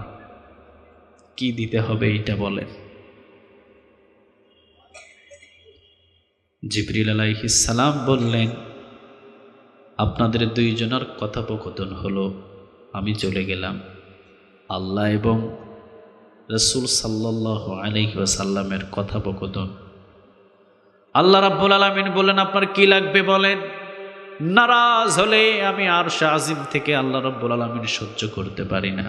কি দিতে হবে এইটা বলেন। জিবরিল আলাইহিস সালাম বললেন, আপনাদের দুইজনের কথোপকথন হলো, আমি চলে গেলাম, আল্লাহ এবং রাসূল সাল্লাল্লাহু আলাইহি ওয়াসাল্লামের কথোপকথন। আল্লাহ রাব্বুল আলামিন বললেন, আপনার কি লাগবে বলেন। নারাজ হলে আমি আরশে আজিম থেকে আল্লাহ রাব্বুল আলামিন সহ্য করতে পারি না,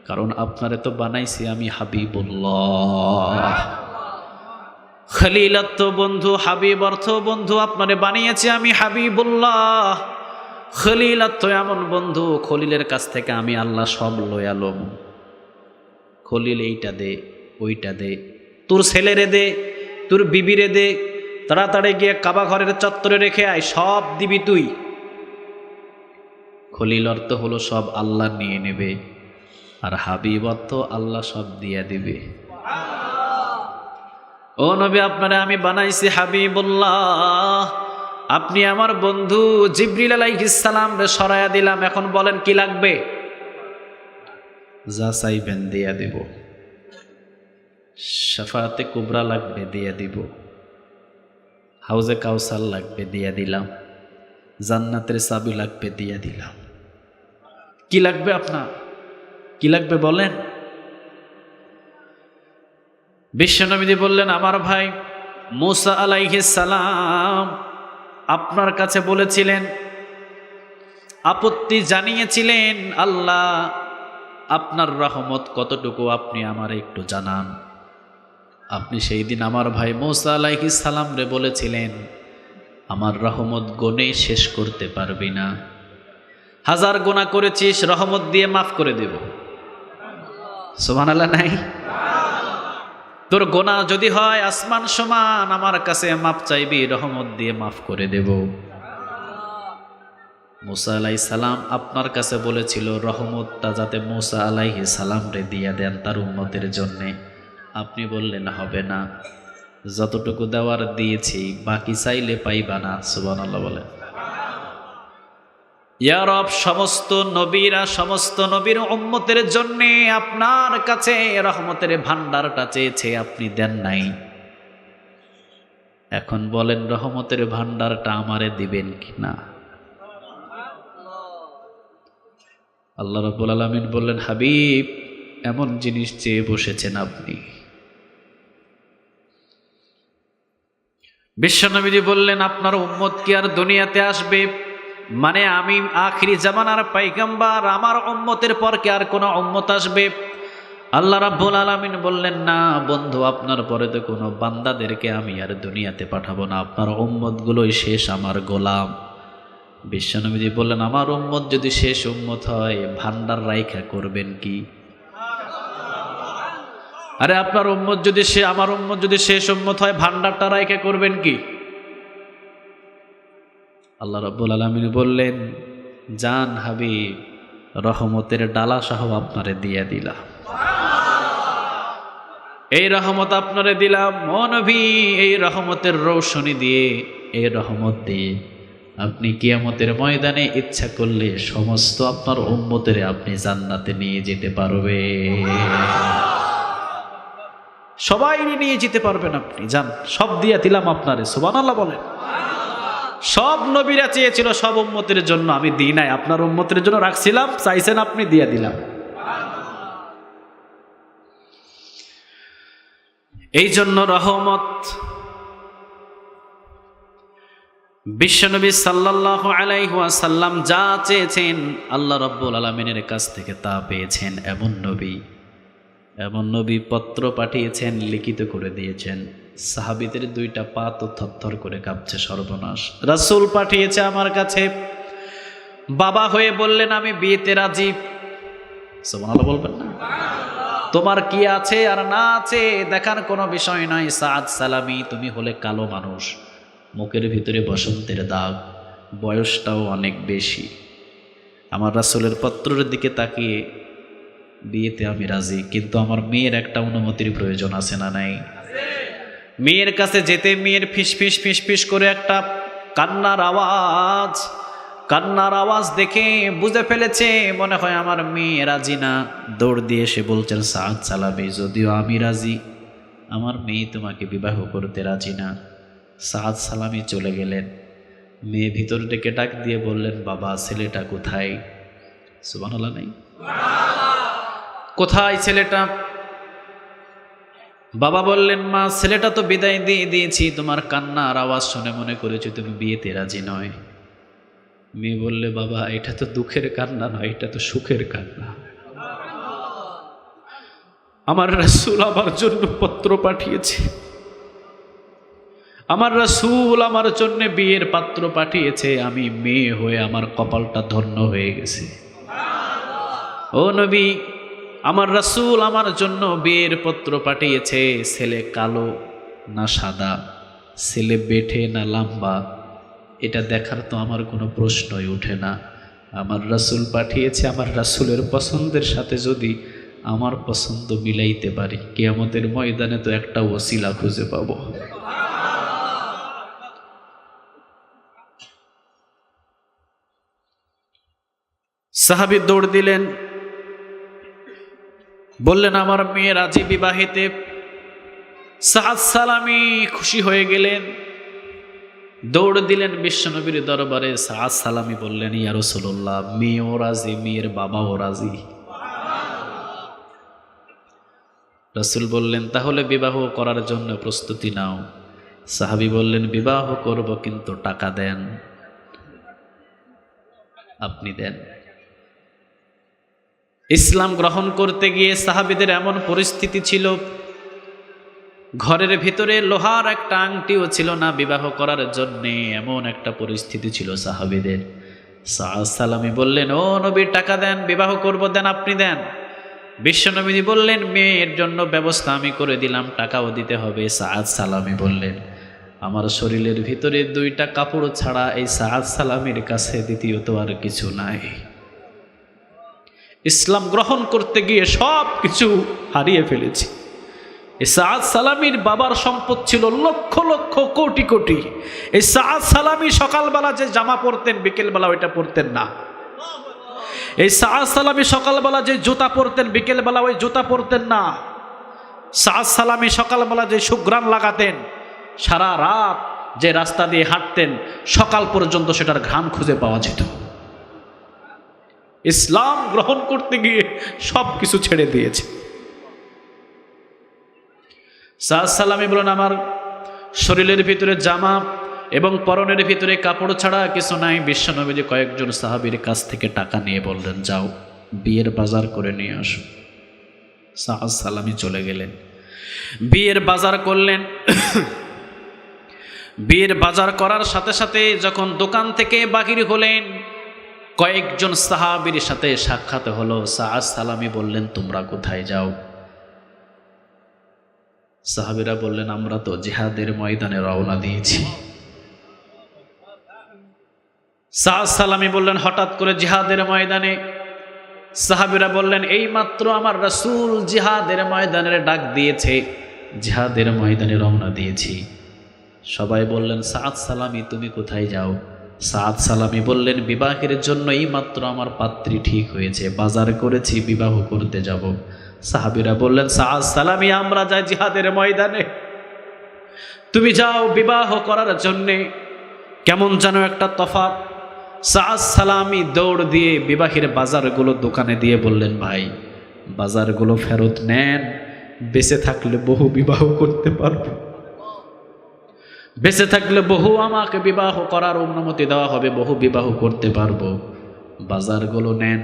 কারণ আপনারে তো বানাইছি আমি হাবিবুল্লাহ, খলিল অর্থ বন্ধু, হাবিব অর্থ বন্ধু, আপনারে বানিয়েছি আমি হাবিবুল্লাহ। খলিল অর্থ এমন বন্ধু, খলিলের কাছ থেকে আমি আল্লাহ সব লয়ালম। খলিল এইটা দে, ওইটা দে, তোর ছেলেরে দে, তোর বিবিরে দে, তাড়াতাড়ি গিয়ে কাবা ঘরের চত্বরে রেখে আয়, সব দিবি তুই। খলিল অর্থ হলো সব আল্লাহ নিয়ে নেবে, আর হাবিব অর্থ আল্লাহ সব দিয়া দিবে। ও নবী, আপনারে আমি বানাইছি হাবিবুল্লাহ, আপনি আমার বন্ধু। জিবরিল আলাইহিস সালাম রে সরায়া দিলাম, এখন বলেন কি লাগবে। যা চাইবেন দিয়া দিব। শাফাআতে কুবরা লাগবে, দিয়া দিব। হাউজে কাউসার লাগবে, দিয়া দিলাম। জান্নাতের চাবি লাগবে, দিয়া দিলাম। কি লাগবে আপনার, কি লাগবে বলেন। বিশ্বনবী বললেন, আমার ভাই মুসা আলাইহিস সালাম আপনার কাছে বলেছিলেন, আপত্তি জানিয়েছিলেন, আল্লাহ আপনার রহমত কতটুকু আপনি আমারে একটু জানান। আপনি সেই দিন আমার ভাই মুসা আলাইহিস সালাম রে বলেছিলেন, আমার রহমত গুণে শেষ করতে পারবি না, 1000 গুনাহ করেছিস রহমত দিয়ে মাফ করে দেব। সুবহানাল্লাহ নাই? তোর গুনাহ যদি হয় আসমান সমান, আমার কাছে মাফ চাইবি, রহমত দিয়ে মাফ করে দেব। মুসা আলাইহিস সালাম আপনার কাছে বলেছিল রহমতটা যাতে মুসা আলাইহিস সালাম রে দিয়া দেন তার উম্মতের জন্যে। আপনি বললেন হবে না, যতটুকু দেওয়ার দিয়েছি, বাকি চাইলে পাইবা না। সুবহানাল্লাহ বলেন। ইয়া রব, সমস্ত নবীরা সমস্ত নবীর উম্মতের জন্যে আপনার কাছে রহমতের ভান্ডারটা চেয়েছে, আপনি দেন নাই। এখন বলেন রহমতের ভান্ডারটা আমারে দিবেন কিনা। আল্লাহ রাব্বুল আলামিন বললেন, হাবিব এমন জিনিস চেয়ে বসেছেন আপনি। বিশ্বনবী বললেন, আপনার উম্মত কি আর দুনিয়াতে আসবে? মানে আমি আখিরি জামানার পয়গম্বর, আমার উম্মতের পর কি আর কোন উম্মত আসবে? আল্লাহ রাব্বুল আলামিন বললেন, না বন্ধু, আপনার পরে তো কোনো বান্দাদেরকে আমি আর দুনিয়াতে পাঠাবো না, আপনার উম্মতগুলোই শেষ আমার গোলাম। বিশ্বনবীজি বললেন, আমার উম্মত যদি শেষ উম্মত হয় ভান্ডার রাইখা করবেন কি? আরে আপনার উম্মত যদি আমার উম্মত যদি শেষ উম্মত হয় ভান্ডারটা রাইখা করবেন কি? আল্লাহ রাব্বুল আলামিন বললেন, জান হাবিব, রহমতের ডালা সহ আপনারে দিয়ে দিলাম, এই রহমত আপনারে দিলাম। ও নবী, এই রহমতের রৌশনী দিয়ে, এই রহমত দিয়ে আপনি কিয়ামতের ময়দানে ইচ্ছা করলে সমস্ত আপনার উম্মতের আপনি জান্নাতে নিয়ে যেতে পারবে, সবাই নিয়ে যেতে পারবেন আপনি। যান, সব দিয়ে দিলাম আপনারে। সুবহানাল্লাহ বলেন। সব নবীরা চেয়েছিল সব উম্মতের জন্য, আমি দিই নাই, আপনার উম্মতের জন্য রাখছিলাম, চাইছেন আপনি, দিয়ে দিলাম। এই জন্য রহমত বিশ্বনবী সাল্লাল্লাহু আলাইহি ওয়াসাল্লাম যা চেয়েছেন আল্লাহ রাব্বুল আলামিনের কাছ থেকে তা পেয়েছেন। এমন নবী পত্র পাঠিয়েছেন, লিখিত করে দিয়েছেন, সাহাবীদের দুইটা পা তো থরথর করে কাঁপছে, সর্বনাশ। রাসূল পাঠিয়েছে আমার কাছে, বাবা হয়ে বললেন আমি বিয়েতে রাজি। সুবহানাল্লাহ বলবেন না? তোমার কি আছে আর না আছে দেখার কোনো বিষয় নয়। সাদ সালামি, তুমি হলে কালো মানুষ, মুখের ভিতরে বসন্তের দাগ, বয়সটাও অনেক বেশি। আমার রাসূলের পত্রের দিকে তাকিয়ে বিয়েতে আমি রাজি, কিন্তু আমার মেয়ের একটা অনুমতির প্রয়োজন আছে না নাই? মেয়ের কাছে যেতে মেয়ের ফিসফিস ফিসফিস করে একটা কান্নার আওয়াজ দেখে বুঝে ফেলেছে মনে হয় আমার মেয়ে রাজি না। দৌড় দিয়ে এসে বলছেন, সাদ সালামি, যদিও আমি রাজি, আমার মেয়ে তোমাকে বিবাহ করতে রাজি না। সাদ সালামি চলে গেলেন। মেয়ে ভিতর ডেকে ডাক দিয়ে বললেন, বাবা ছেলেটা কোথায়? সুবহানাল্লাহ নাই? কোথায় ছেলেটা? বাবা বললেন, মা ছেলেটা তো বিদায় দিয়ে দিয়েছি, তোমার কান্নার আওয়াজ শুনে মনে করেছি তুমি বিয়েতে রাজি নয়। মেয়ে বললে, বাবা এটা তো দুঃখের কান্না নয়, এটা তো সুখের কান্না। আমার রাসূল আমার জন্য পত্র পাঠিয়েছে, আমার রাসূল আমার জন্য বিয়ের পাত্র পাঠিয়েছে, আমি মেয়ে হয়ে আমার কপালটা ধন্য হয়ে গেছে। ও নবী, আমার রাসূল আমার জন্য বিয়ের পত্র পাঠিয়েছে, ছেলে কালো না সাদা, ছেলে বেঠে না লম্বা, এটা দেখার তো আমার কোনো প্রশ্নই ওঠে না। আমার রাসূল পাঠিয়েছে, আমার রাসূলের পছন্দের সাথে যদি আমার পছন্দ মিলাইতে পারি, কিয়ামতের ময়দানে তো একটা ওসিলা খুঁজে পাবো। সাহাবী দৌড় দিলেন, বললেন আমার মেয়ে রাজি বিবাহিতে। সাদ সালামি খুশি হয়ে গেলেন, দৌড় দিলেন বিশ্বনবীর দরবারে। সাদ সালামি বললেন, ইয়া রাসূলুল্লাহ, মেয়েও রাজি, মেয়ের বাবাও রাজি। রাসূল বললেন, তাহলে বিবাহ করার জন্য প্রস্তুতি নাও। সাহাবী বললেন, বিবাহ করব, কিন্তু টাকা দেন, আপনি দেন। ইসলাম গ্রহণ করতে গিয়ে সাহাবীদের এমন পরিস্থিতি ছিল, ঘরের ভিতরে লোহার একটা আংটিও ছিল না বিবাহ করার জন্যে, এমন একটা পরিস্থিতি ছিল সাহাবীদের। সাদ সালামি বললেন, ও নবী টাকা দেন, বিবাহ করব, দেন, আপনি দেন। বিশ্বনবী বললেন, মেয়ের জন্য ব্যবস্থা আমি করে দিলাম, টাকাও দিতে হবে। সাদ সালামি বললেন, আমার শরীরের ভিতরে দুইটা কাপড় ছাড়া এই সাদ সালামির কাছে দ্বিতীয়ত আর কিছু নাই। ইসলাম গ্রহণ করতে গিয়ে সব কিছু হারিয়ে ফেলেছি। এই সাদ সালামির বাবার সম্পদ ছিল লক্ষ লক্ষ কোটি কোটি। এই সাদ সালামি সকালবেলা যে জামা পরতেন বিকেলবেলা ওইটা পরতেন না। এই সাদ সালামি সকালবেলা যে জুতা পরতেন বিকেলবেলা ওই জুতা পরতেন না। সাদ সালামি সকালবেলা যে সুঘ্রাণ লাগাতেন, সারা রাত যে রাস্তা দিয়ে হাঁটতেন, সকাল পর্যন্ত সেটার ঘ্রাণ খুঁজে পাওয়া যেত। ইসলাম গ্রহণ করতে গিয়ে সব কিছু ছেড়ে দিয়েছে। সাদ সালামি বলেন, আমার শরীরের ভিতরে জামা এবং পরনের ভিতরে কাপড় ছাড়া কিছু নাই। বিশ্বনবীজি কয়েকজন সাহাবীর কাছ থেকে টাকা নিয়ে বললেন, যাও বিয়ের বাজার করে নিয়ে আসো। সাআদ সালামি চলে গেলেন, বিয়ের বাজার করলেন। বিয়ের বাজার করার সাথে সাথে যখন দোকান থেকে বাহির হলেন, কয়েকজন সাহাবীর সাথে সাক্ষাৎ হলো। সাআদ সালামি বললেন, তোমরা কোথায় যাও? সাহাবীরা বললেন, আমরা তো জিহাদের ময়দানে রওনা দিয়েছি। সাআদ সালামি বললেন, হঠাৎ করে জিহাদের ময়দানে? সাহাবীরা বললেন, এই মাত্র আমার রাসূল জিহাদের ময়দানের ডাক দিয়েছে, জিহাদের ময়দানে রওনা দিয়েছি। সবাই বললেন, সাআদ সালামি তুমি কোথায় যাও? সাআদ সালামি বললেন, বিবাহের জন্য এই মাত্র আমার পাত্রী ঠিক হয়েছে, বাজার করেছি, বিবাহ করতে যাব। সাহাবীরা বললেন, সাআদ সালামি আমরা যাই জিহাদের ময়দানে, তুমি যাও বিবাহ করার জন্যে। কেমন যেন একটা তফাৎ। সাআদ সালামি দৌড় দিয়ে বিবাহের বাজারগুলো দোকানে দিয়ে বললেন, ভাই বাজারগুলো ফেরত নেন, বেঁচে থাকলে বহু বিবাহ করতে পারবো, বেঁচে থাকলে বহু আমাকে বিবাহ করার অনুমতি দেওয়া হবে, বহু বিবাহ করতে পারবো। বাজারগুলো নেন,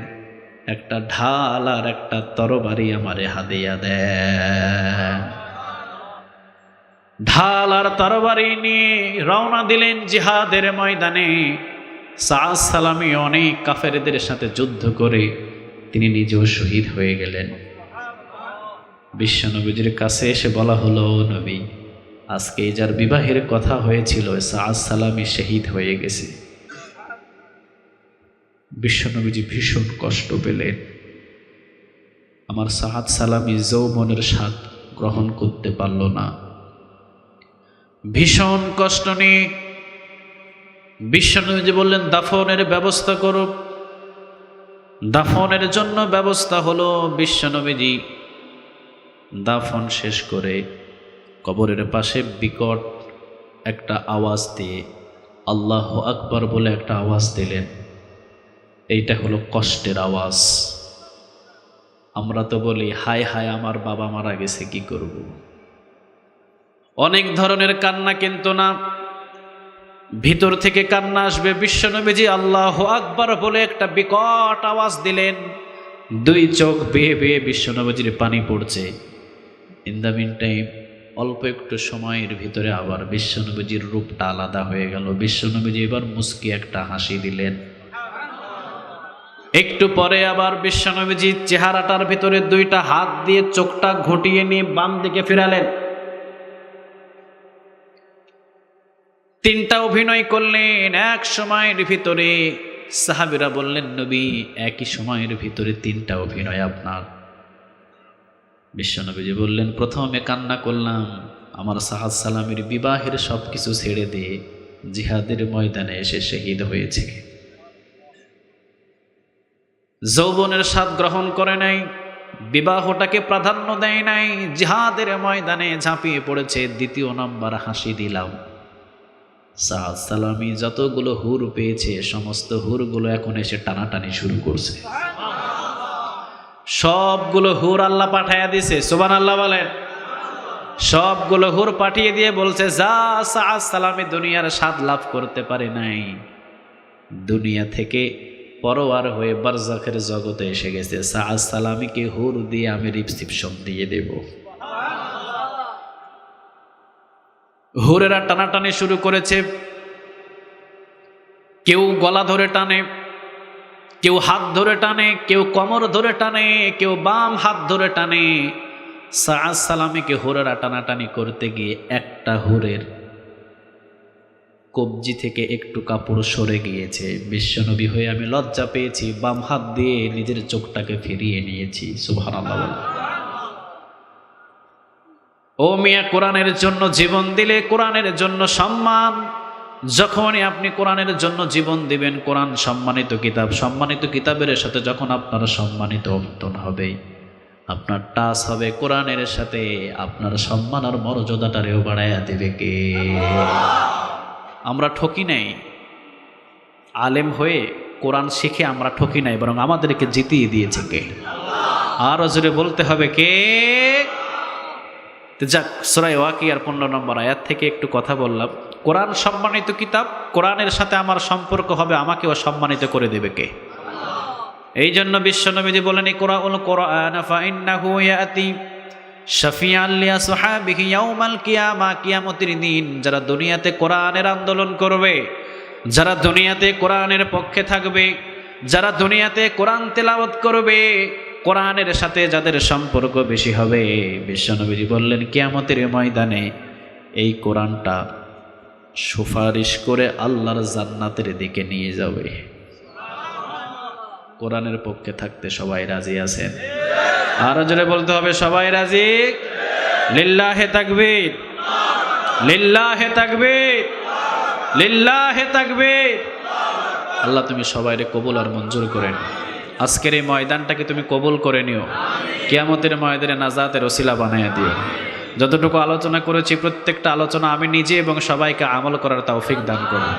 একটা ঢাল আর একটা তরবারি আমারে হাদিয়া দেন। ঢাল আর তরবারি নিয়ে রওনা দিলেন জিহাদের ময়দানে। সাআদ সালামি অনেক কাফেরদের সাথে যুদ্ধ করে তিনি নিজেও শহীদ হয়ে গেলেন। বিশ্বনবীজির কাছে এসে বলা হলো, নবী আজকে যার বিবাহের কথা হয়েছিল সাআদ সালামি শহীদ হয়ে গেছে। বিশ্বনবীজি ভীষণ কষ্ট পেলেন। আমার সাআদ সালামি যৌবনের স্বাদ গ্রহণ করতে পারল না। ভীষণ কষ্ট নিয়ে বিশ্বনবীজি বললেন, দাফনের ব্যবস্থা করো। দাফনের জন্য ব্যবস্থা হলো। বিশ্বনবীজি দাফন শেষ করে কবরের পাশে বিকট একটা আওয়াজ দিয়ে আল্লাহু আকবার বলে একটা আওয়াজ দিলেন। এইটা হলো কষ্টের আওয়াজ। আমরা তো বলি, হায় হায় আমার বাবা মারা গেছে, কি করব। অনেক ধরনের কান্না, কিন্তু না, ভিতর থেকে কান্না আসবে। বিশ্বনবীজি আল্লাহু আকবার বলে একটা বিকট আওয়াজ দিলেন। দুই চোখ বেয়ে বেয়ে বিশ্বনবীজির পানি পড়ছে। ইন দ্য মিন টাইম অল্প একটু সময়ের ভিতরে আবার বিশ্বনবীজির রূপটা আলাদা হয়ে গেল। বিশ্বনবীজি এবার মুস্কি একটা হাসি দিলেন। একটু পরে আবার বিশ্বনবীজি চেহারাটার ভিতরে দুইটা হাত দিয়ে চোখটা ঘটিয়ে নিয়ে বাম দিকে ফিরালেন। তিনটা অভিনয় করলেন এক সময়ের ভিতরে। সাহাবীরা বললেন, নবী একই সময়ের ভিতরে তিনটা অভিনয় আপনার? বিশ্বনবীজি বললেন, প্রথমে কান্না করলাম আমার সাআদ সালামির বিবাহের সব কিছু ছেড়ে দিয়ে জিহাদের ময়দানে এসে শহীদ হয়েছে। যৌবনের স্বাদ গ্রহণ করে নাই, বিবাহটাকে প্রাধান্য দেয় নাই, জিহাদের ময়দানে ঝাঁপিয়ে পড়েছে। দ্বিতীয় নাম্বার হাসি দিলাম। সাআদ সালামি যতগুলো হুর পেয়েছে সমস্ত হুরগুলো এখন এসে টানাটানি শুরু করছে। সবগুলো হুর আল্লাহ পাঠাইয়া দিছে, সুবহানাল্লাহ বলেন। সবগুলো হুর পাঠিয়ে দিয়ে বলছে, যা সাআদ সালামি দুনিয়ার স্বাদ লাভ করতে পারে নাই, দুনিয়া থেকে পরোয়ার হয়ে বারজাখের জগতে এসে গেছে, সাআদ সালামিকে হুর দিয়ে আমি রিসিপশন দিয়ে দেব। হুরেরা টানাটানি শুরু করেছে। কেউ গলা ধরে টানে, কেউ হাত ধরে টানে, কেউ কোমর ধরে টানে, কেউ বাম হাত ধরে টানে। সাআদ সালামিকে হুরেরা টানাটানি করতে গিয়ে একটা হুরের কবজি থেকে একটু কাপড় সরে গিয়েছে। বিশ্বনবী হয়ে আমি লজ্জা পেয়েছি, বাম হাত দিয়ে নিজের চোখটাকে ফিরিয়ে নিয়েছি। সুবহানাল্লাহ। ও মিয়া, কোরআনের জন্য জীবন দিলে কোরআনের জন্য সম্মান। যখনই আপনি কোরআনের জন্য জীবন দিবেন, কোরআন সম্মানিত কিতাব, সম্মানিত কিতাবের সাথে যখন আপনার সম্মানিত অবতন হবে, আপনার টাচ হবে কোরআনের সাথে, আপনার সম্মান আর মর্যাদাটারেও বাড়াইয়া দেবে কে? আমরা ঠকি নাই, আলেম হয়ে কোরআন শিখে আমরা ঠকি নাই, বরং আমাদেরকে জিতিয়ে দিয়েছে কে? আরো জোরে বলতে হবে কে? যাক, সূরা ওয়াকিয়ার 15 নম্বর আয়াত থেকে একটু কথা বললাম। কোরআন সম্মানিত কিতাব, কোরআনের সাথে আমার সম্পর্ক হবে, আমাকেও সম্মানিত করে দেবে কে? এই জন্য বিশ্বনবীজি বলেন, ইকরাউল কোরআন ফাইন্নাহু ইয়াতি শাফিআন লিআসহাবিহি ইয়াউমাল কিয়ামা, কিয়ামতের দিন যারা দুনিয়াতে কোরআনের আন্দোলন করবে, যারা দুনিয়াতে কোরআনের পক্ষে থাকবে, যারা দুনিয়াতে কোরআন তেলাওয়াত করবে, কোরআনের সাথে যাদের সম্পর্ক বেশি হবে, বিশ্বনবীজি বললেন কিয়ামতের ময়দানে এই কোরআনটা সুপারিশ করে আল্লাহর জান্নাতের দিকে নিয়ে যাবে। কোরআনের পক্ষে থাকতে সবাই রাজি আছেন? আরো জোরে বলতে হবে, সবাই রাজি? লিল্লাহে তাকবীর, লিল্লাহে তাকবীর, লিল্লাহে তাকবীর। আল্লাহ তুমি সবাইরে কবুল আর মঞ্জুর করেন। আজকের এই ময়দানটাকে তুমি কবুল করে নিও, কিয়ামতের ময়দানে নাজাতের ওসিলা বানাইয়া দিও। যতটুকু আলোচনা করেছি প্রত্যেকটা আলোচনা আমি নিজে এবং সবাইকে আমল করার তৌফিক দান করুন।